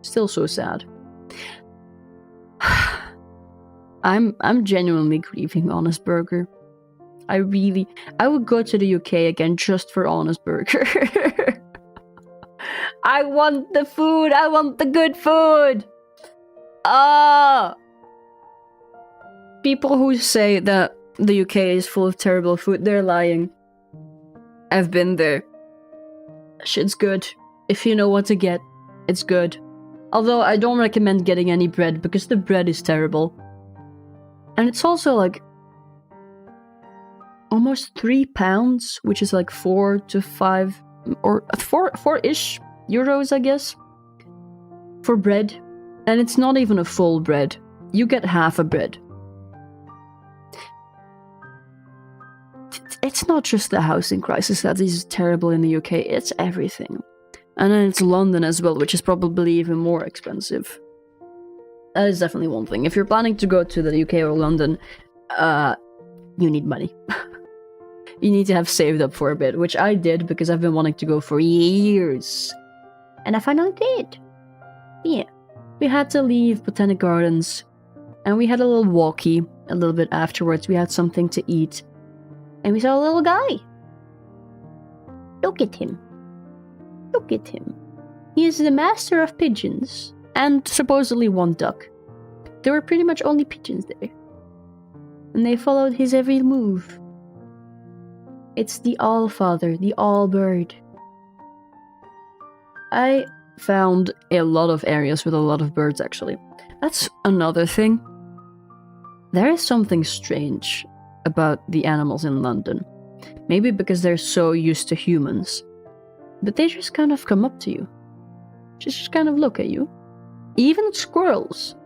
Still so sad. I'm genuinely grieving Honest Burger. I would go to the UK again just for Honest Burger. I want the food! I want the good food! Ah! People who say that the UK is full of terrible food, they're lying. I've been there. Shit's good. If you know what to get, it's good. Although I don't recommend getting any bread because the bread is terrible. And it's also like almost £3, which is like 4 to 5 or 4-ish euros, I guess, for bread. And it's not even a full bread. You get half a bread. It's not just the housing crisis that is terrible in the UK, it's everything. And then it's London as well, which is probably even more expensive. That is definitely one thing. If you're planning to go to the UK or London, you need money. You need to have saved up for a bit, which I did because I've been wanting to go for years. And I finally did. Yeah. We had to leave Botanic Gardens, and we had a little walkie a little bit afterwards. We had something to eat. And we saw a little guy. Look at him. Look at him. He is the master of pigeons. And supposedly one duck. There were pretty much only pigeons there. And they followed his every move. It's the All-Father, the All-Bird. I found a lot of areas with a lot of birds, actually. That's another thing. There is something strange about the animals in London. Maybe because they're so used to humans. But they just kind of come up to you. Just kind of look at you. Even squirrels.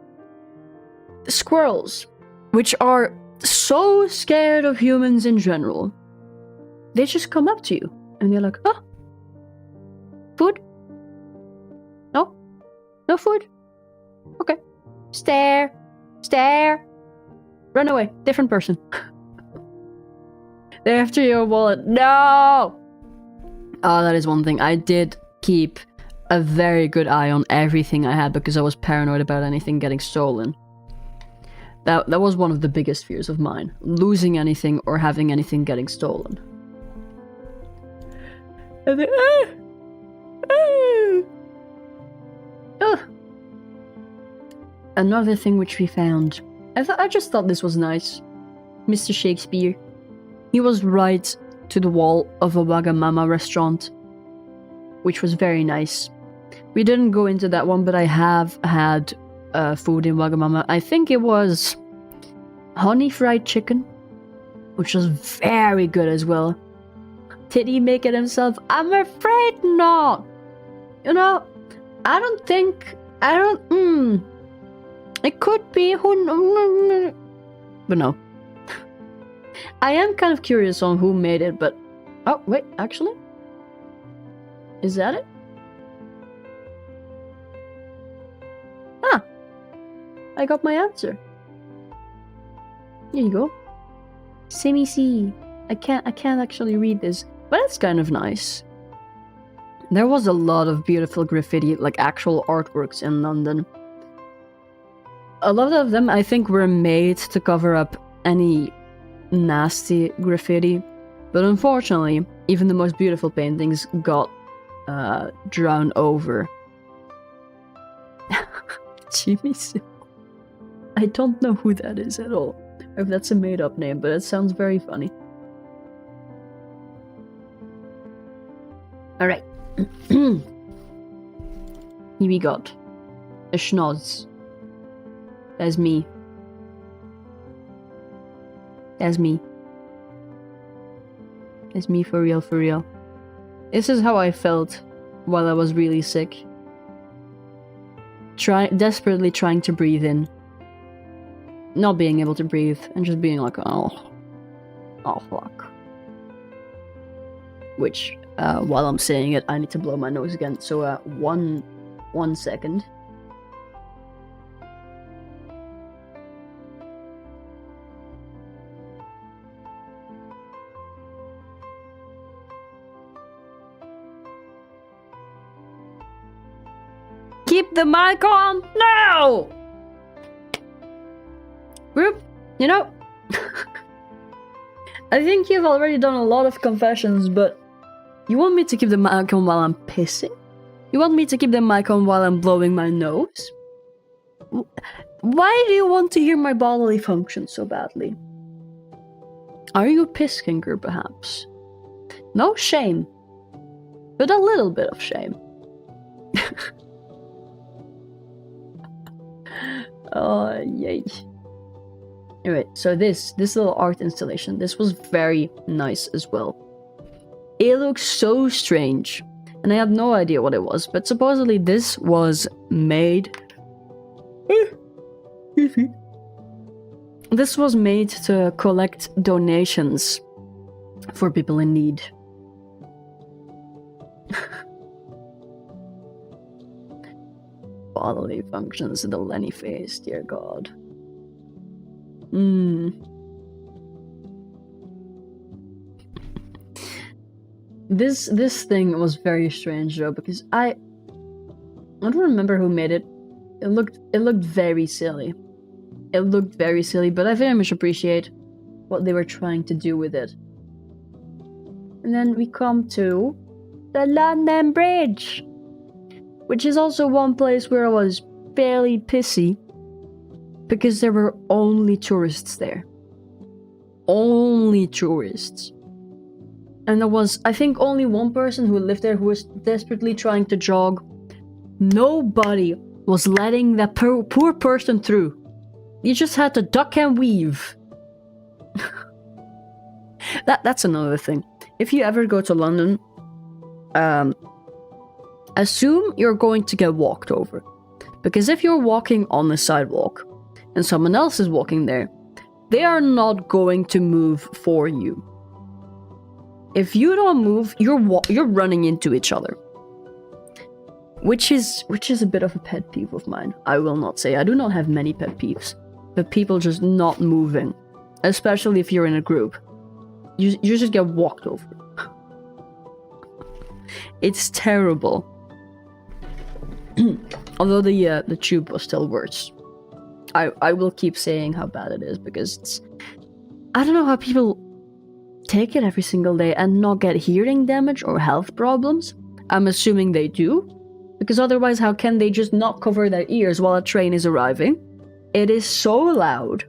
Squirrels, which are so scared of humans in general. They just come up to you. And they're like, oh, food? No? No food? Okay. Stare. Stare. Run away. Different person. They're after your wallet. No! Oh, that is one thing. I did keep a very good eye on everything I had because I was paranoid about anything getting stolen. That was one of the biggest fears of mine. Losing anything or having anything getting stolen. And then, Another thing which we found. I just thought this was nice. Mr. Shakespeare. He was right to the wall of a Wagamama restaurant, which was very nice. We didn't go into that one, but I have had food in Wagamama. I think it was honey fried chicken, which was very good as well. Did he make it himself? I'm afraid not. You know, I don't think... It could be... But no. I am kind of curious on who made it, but... Oh, wait, actually? Is that it? Ah! I got my answer. Here you go. Simi C. I can't actually read this, but it's kind of nice. There was a lot of beautiful graffiti, like actual artworks in London. A lot of them, I think, were made to cover up any nasty graffiti, but unfortunately, even the most beautiful paintings got drowned over. Jimmy Sim. I don't know who that is at all, or if that's a made-up name, but it sounds very funny. Alright. Here we got a schnoz. That's me. That's me. That's me for real, for real. This is how I felt while I was really sick. Desperately trying to breathe in. Not being able to breathe, and just being like, oh fuck. Which, while I'm saying it, I need to blow my nose again, so one second. Keep the mic on! No! Group, you know, I think you've already done a lot of confessions, but you want me to keep the mic on while I'm pissing? You want me to keep the mic on while I'm blowing my nose? Why do you want to hear my bodily function so badly? Are you a piss kinker, perhaps? No shame, but a little bit of shame. Oh, yay. Anyway, so this little art installation, this was very nice as well. It looks so strange, and I have no idea what it was, but supposedly this was made... This was made to collect donations for people in need. Bodily functions, the Lenny face, dear God. This thing was very strange though, because I don't remember who made it. It looked very silly. It looked very silly, but I very much appreciate what they were trying to do with it. And then we come to the London Bridge, which is also one place where I was fairly pissy because there were only tourists there. Only tourists. And there was, I think, only one person who lived there who was desperately trying to jog. Nobody was letting that poor person through. You just had to duck and weave. That's another thing. If you ever go to London, assume you're going to get walked over. Because if you're walking on the sidewalk and someone else is walking there, they are not going to move for you. If you don't move, you're running into each other. Which is a bit of a pet peeve of mine. I will not say. I do not have many pet peeves. But people just not moving. Especially if you're in a group. You just get walked over. It's terrible. Although the tube was still worse. I will keep saying how bad it is because it's... I don't know how people take it every single day and not get hearing damage or health problems. I'm assuming they do. Because otherwise how can they just not cover their ears while a train is arriving? It is so loud.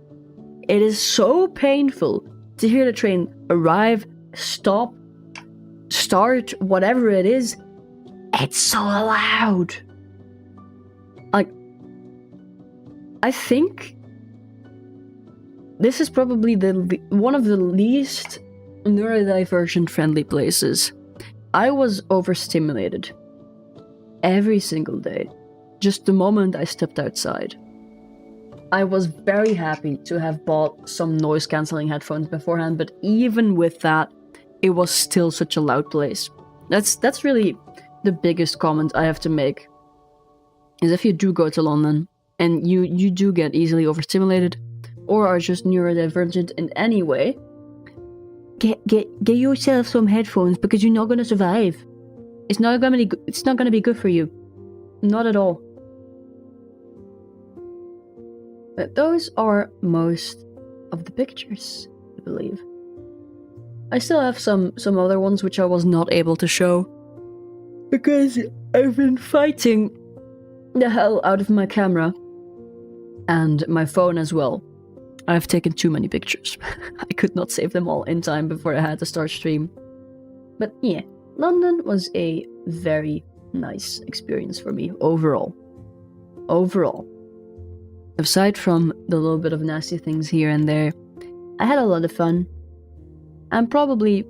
It is so painful to hear the train arrive, stop, start, whatever it is. It's so loud. Like, I think this is probably one of the least neurodivergent friendly places. I was overstimulated every single day, just the moment I stepped outside. I was very happy to have bought some noise-cancelling headphones beforehand, but even with that, it was still such a loud place. That's really the biggest comment I have to make, is if you do go to London, and you do get easily overstimulated, or are just neurodivergent in any way, get yourself some headphones, because you're not gonna survive. It's not gonna be good for you. Not at all. But those are most of the pictures, I believe. I still have some other ones which I was not able to show, because I've been fighting the hell out of my camera and my phone as well. I've taken too many pictures. I could not save them all in time before I had to start stream. But yeah, London was a very nice experience for me overall. Aside from the little bit of nasty things here and there, I had a lot of fun. I'm probably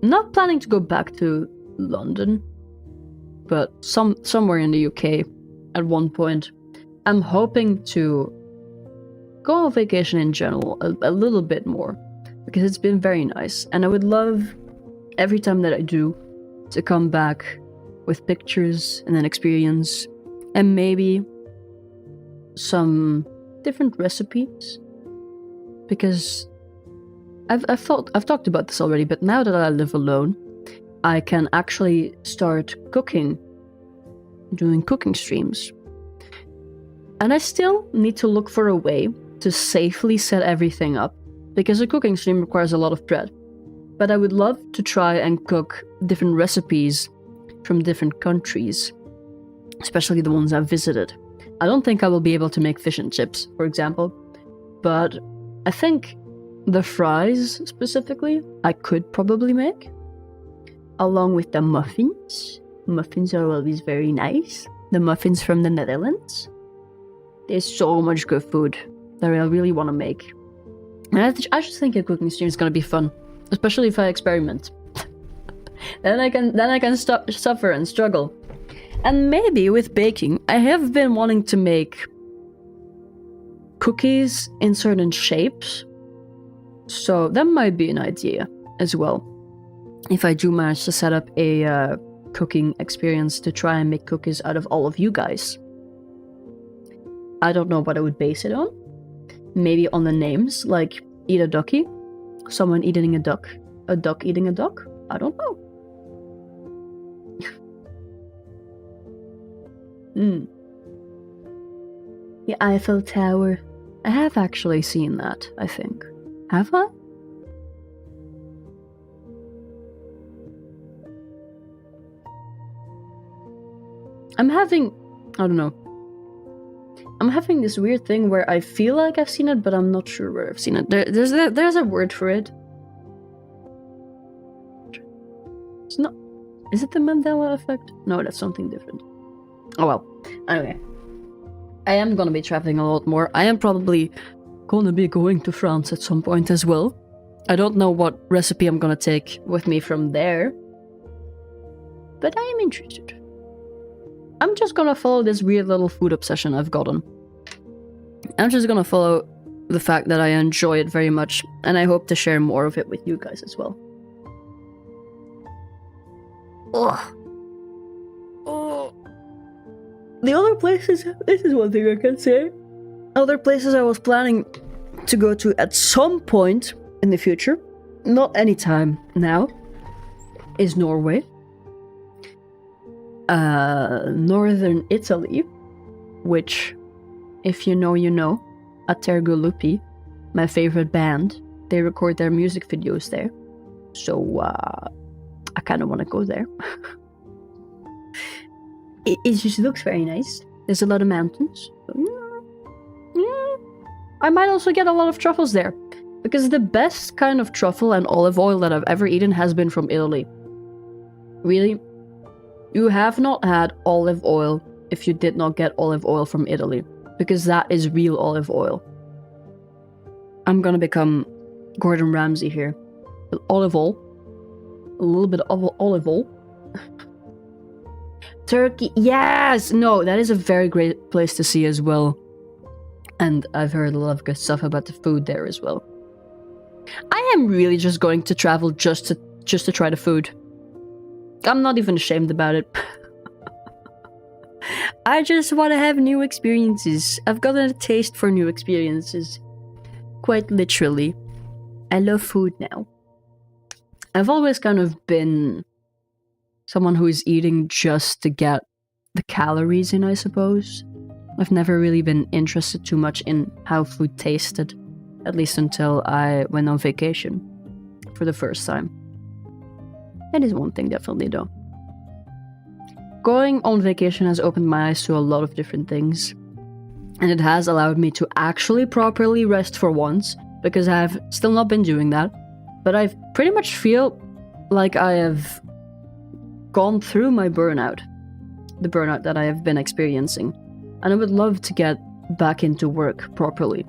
not planning to go back to London, but somewhere in the UK at one point. I'm hoping to go on vacation in general a little bit more, because it's been very nice, and I would love, every time that I do, to come back with pictures and an experience, and maybe some different recipes, because I've talked about this already, but now that I live alone, I can actually start cooking, doing cooking streams. And I still need to look for a way to safely set everything up, because a cooking stream requires a lot of bread. But I would love to try and cook different recipes from different countries, especially the ones I've visited. I don't think I will be able to make fish and chips, for example, but I think the fries specifically I could probably make, along with the muffins. Muffins are always very nice. The muffins from the Netherlands. There's so much good food that I really want to make. And I just think a cooking stream is gonna be fun, especially if I experiment. then I can suffer and struggle. And maybe with baking, I have been wanting to make cookies in certain shapes, so that might be an idea as well. If I do manage to set up a cooking experience to try and make cookies out of all of you guys. I don't know what I would base it on. Maybe on the names, like eat a ducky, someone eating a duck eating a duck. I don't know. The Eiffel Tower. I have actually seen that, I think. Have I? I don't know. I'm having this weird thing where I feel like I've seen it, but I'm not sure where I've seen it. There's a word for it. It's not... Is it the Mandela effect? No, that's something different. Oh well. Anyway. I am gonna be traveling a lot more. I am probably gonna be going to France at some point as well. I don't know what recipe I'm gonna take with me from there, but I am interested. I'm just gonna follow this weird little food obsession I've gotten. I'm just gonna follow the fact that I enjoy it very much, and I hope to share more of it with you guys as well. Ugh. Oh. The other places, this is one thing I can say. Other places I was planning to go to at some point in the future, not anytime now, is Norway. Northern Italy, which, if you know, you know. Atergo Lupi, my favorite band, they record their music videos there. So, I kind of want to go there. It just looks very nice. There's a lot of mountains. Yeah. I might also get a lot of truffles there, because the best kind of truffle and olive oil that I've ever eaten has been from Italy. Really? You have not had olive oil if you did not get olive oil from Italy, because that is real olive oil. I'm gonna become Gordon Ramsay here. Olive oil. A little bit of olive oil. Turkey, yes! No, that is a very great place to see as well. And I've heard a lot of good stuff about the food there as well. I am really just going to travel just to try the food. I'm not even ashamed about it. I just want to have new experiences. I've gotten a taste for new experiences. Quite literally. I love food now. I've always kind of been someone who is eating just to get the calories in, I suppose. I've never really been interested too much in how food tasted, at least until I went on vacation for the first time. That is one thing, definitely, though. Going on vacation has opened my eyes to a lot of different things, and it has allowed me to actually properly rest for once, because I have still not been doing that, but I pretty much feel like I have gone through my burnout, the burnout that I have been experiencing, and I would love to get back into work properly,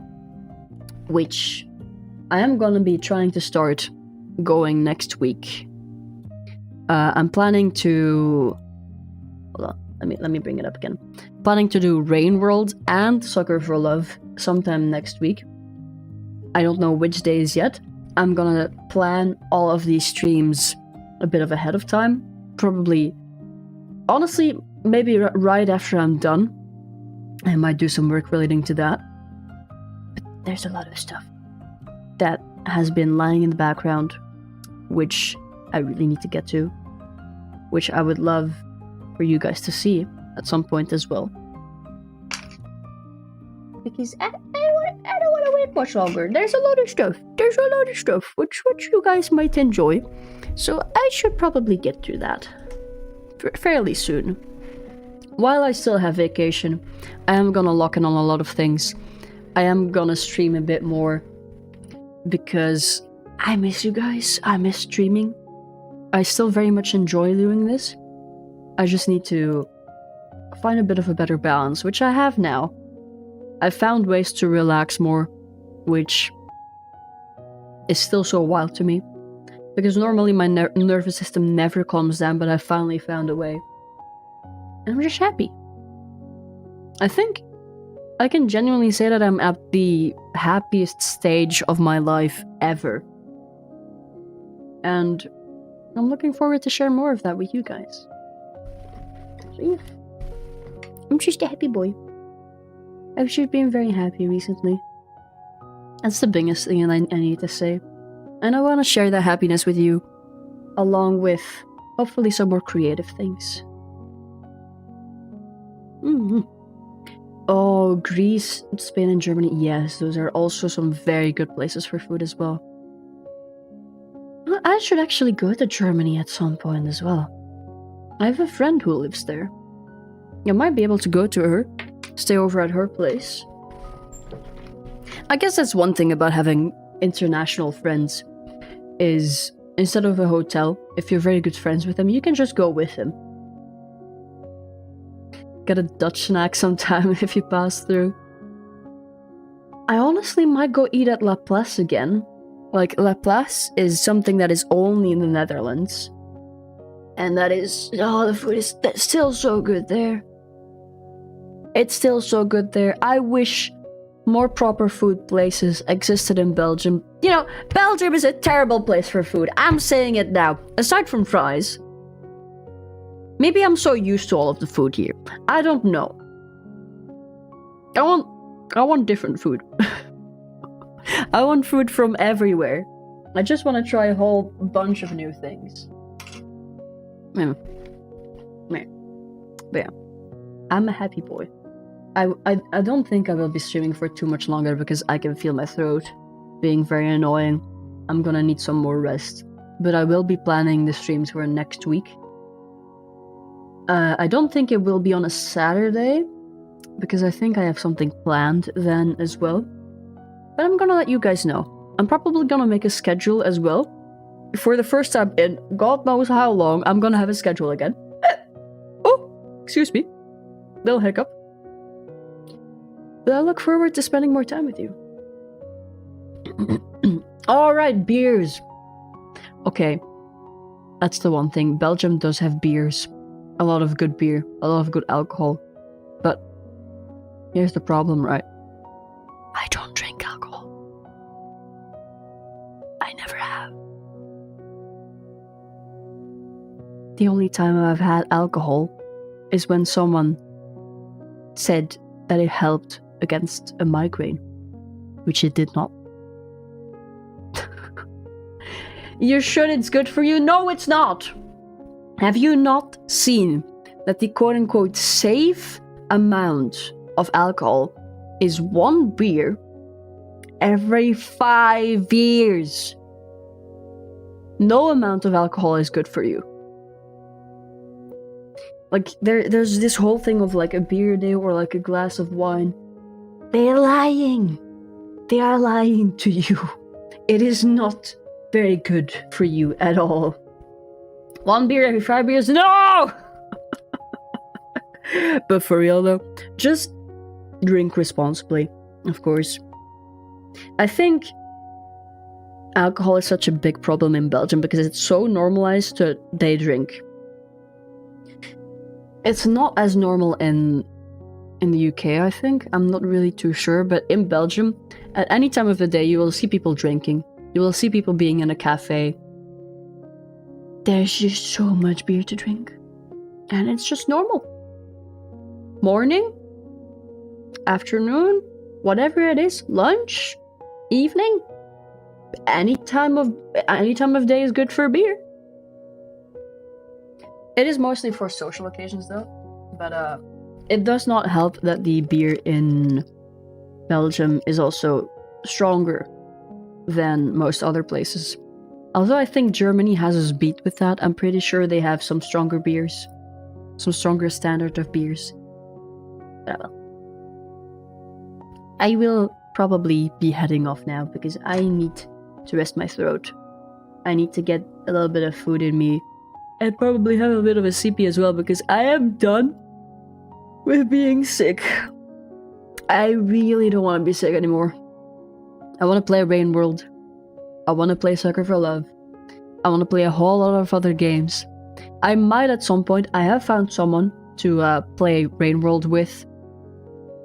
which I am gonna be trying to start going next week. I'm planning to... Hold on, let me bring it up again. Planning to do Rain World and Soccer for Love sometime next week. I don't know which days yet. I'm gonna plan all of these streams a bit of ahead of time. Probably, honestly, maybe right after I'm done. I might do some work relating to that. But there's a lot of stuff that has been lying in the background, which I really need to get to, which I would love for you guys to see at some point as well. Because I don't want to wait much longer. There's a lot of stuff. Which you guys might enjoy. So I should probably get to that fairly soon. while I still have vacation, I am gonna lock in on a lot of things. I am gonna stream a bit more because I miss you guys. I miss streaming. I still very much enjoy doing this. I just need to find a bit of a better balance, which I have now. I found ways to relax more, which is still so wild to me. Because normally my nervous system never calms down, but I finally found a way. And I'm just happy. I think I can genuinely say that I'm at the happiest stage of my life ever. And I'm looking forward to share more of that with you guys. So yeah. I'm just a happy boy. I've just been very happy recently. That's the biggest thing I need to say. And I want to share that happiness with you, along with hopefully some more creative things. Oh, Greece, Spain, and Germany. Yes, those are also some very good places for food as well. I should actually go to Germany at some point as well. I have a friend who lives there. I might be able to go to her, stay over at her place. I guess that's one thing about having international friends, is instead of a hotel, if you're very good friends with them, you can just go with them. Get a Dutch snack sometime if you pass through. I honestly might go eat at La Place again. Like, La Place is something that is only in the Netherlands. And that is... oh, the food is still so good there. It's still so good there. I wish more proper food places existed in Belgium. You know, Belgium is a terrible place for food. I'm saying it now. Aside from fries. Maybe I'm so used to all of the food here. I don't know. I want different food. I want food from everywhere. I just want to try a whole bunch of new things. But yeah, I'm a happy boy. I don't think I will be streaming for too much longer because I can feel my throat being very annoying. I'm gonna need some more rest. But I will be planning the streams for next week. I don't think it will be on a Saturday, because I think I have something planned then as well. But I'm gonna let you guys know. I'm probably gonna make a schedule as well. For the first time in God knows how long, I'm gonna have a schedule again. Oh, excuse me. Little hiccup. But I look forward to spending more time with you. Alright, beers. Okay. That's the one thing. Belgium does have beers. A lot of good beer. A lot of good alcohol. But here's the problem, right? I don't drink alcohol. I never have. The only time I've had alcohol is when someone said that it helped against a migraine, which it did not. You're sure it's good for you? No, it's not! Have you not seen that the quote-unquote safe amount of alcohol is 1 beer every 5 years? No amount of alcohol is good for you. Like, there's this whole thing of like a beer a day or like a glass of wine. They're lying. They are lying to you. It is not very good for you at all. 1 beer every 5 years? No! But for real though, just drink responsibly, of course. I think alcohol is such a big problem in Belgium because it's so normalized to day drink. It's not as normal in the UK, I think. I'm not really too sure, but in Belgium, at any time of the day, you will see people drinking. You will see people being in a cafe. There's just so much beer to drink. And it's just normal. Morning, afternoon, whatever it is, lunch, evening, any time of day is good for a beer. It is mostly for social occasions though, but it does not help that the beer in Belgium is also stronger than most other places. Although I think Germany has us beat with that, I'm pretty sure they have some stronger beers. some stronger standard of beers. But well. I will probably be heading off now because I need to rest my throat. I need to get a little bit of food in me and probably have a bit of a CP as well because I am done with being sick. I really don't want to be sick anymore. I want to play Rain World. I want to play Soccer for Love. I want to play a whole lot of other games. I might at some point. I have found someone to play Rain World with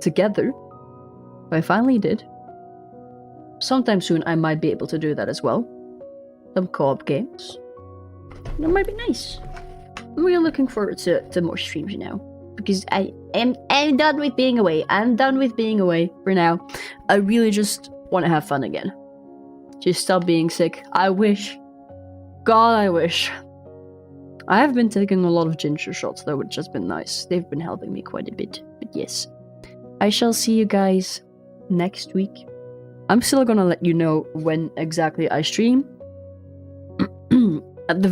together. I finally did. Sometime soon I might be able to do that as well. Some co-op games. That might be nice. I'm really looking forward to more streams now. Because I'm done with being away. I'm done with being away for now. I really just want to have fun again. Just stop being sick. I wish. God, I wish. I have been taking a lot of ginger shots though, which has been nice. They've been helping me quite a bit. But yes. I shall see you guys next week. I'm still gonna let you know when exactly I stream. At the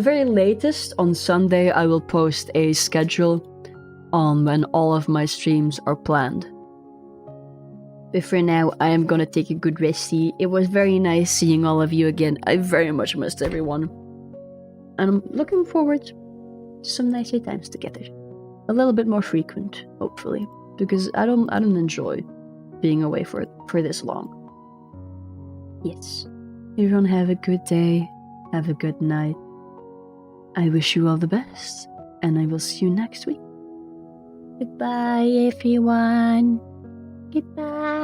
very latest on Sunday I will post a schedule on when all of my streams are planned. But for now I am gonna take a good resty. It was very nice seeing all of you again. I very much missed everyone. And I'm looking forward to some nicer times together. A little bit more frequent, hopefully. Because I don't enjoy being away for this long. Yes. Everyone have a good day. Have a good night. I wish you all the best. And I will see you next week. Goodbye, everyone. Goodbye.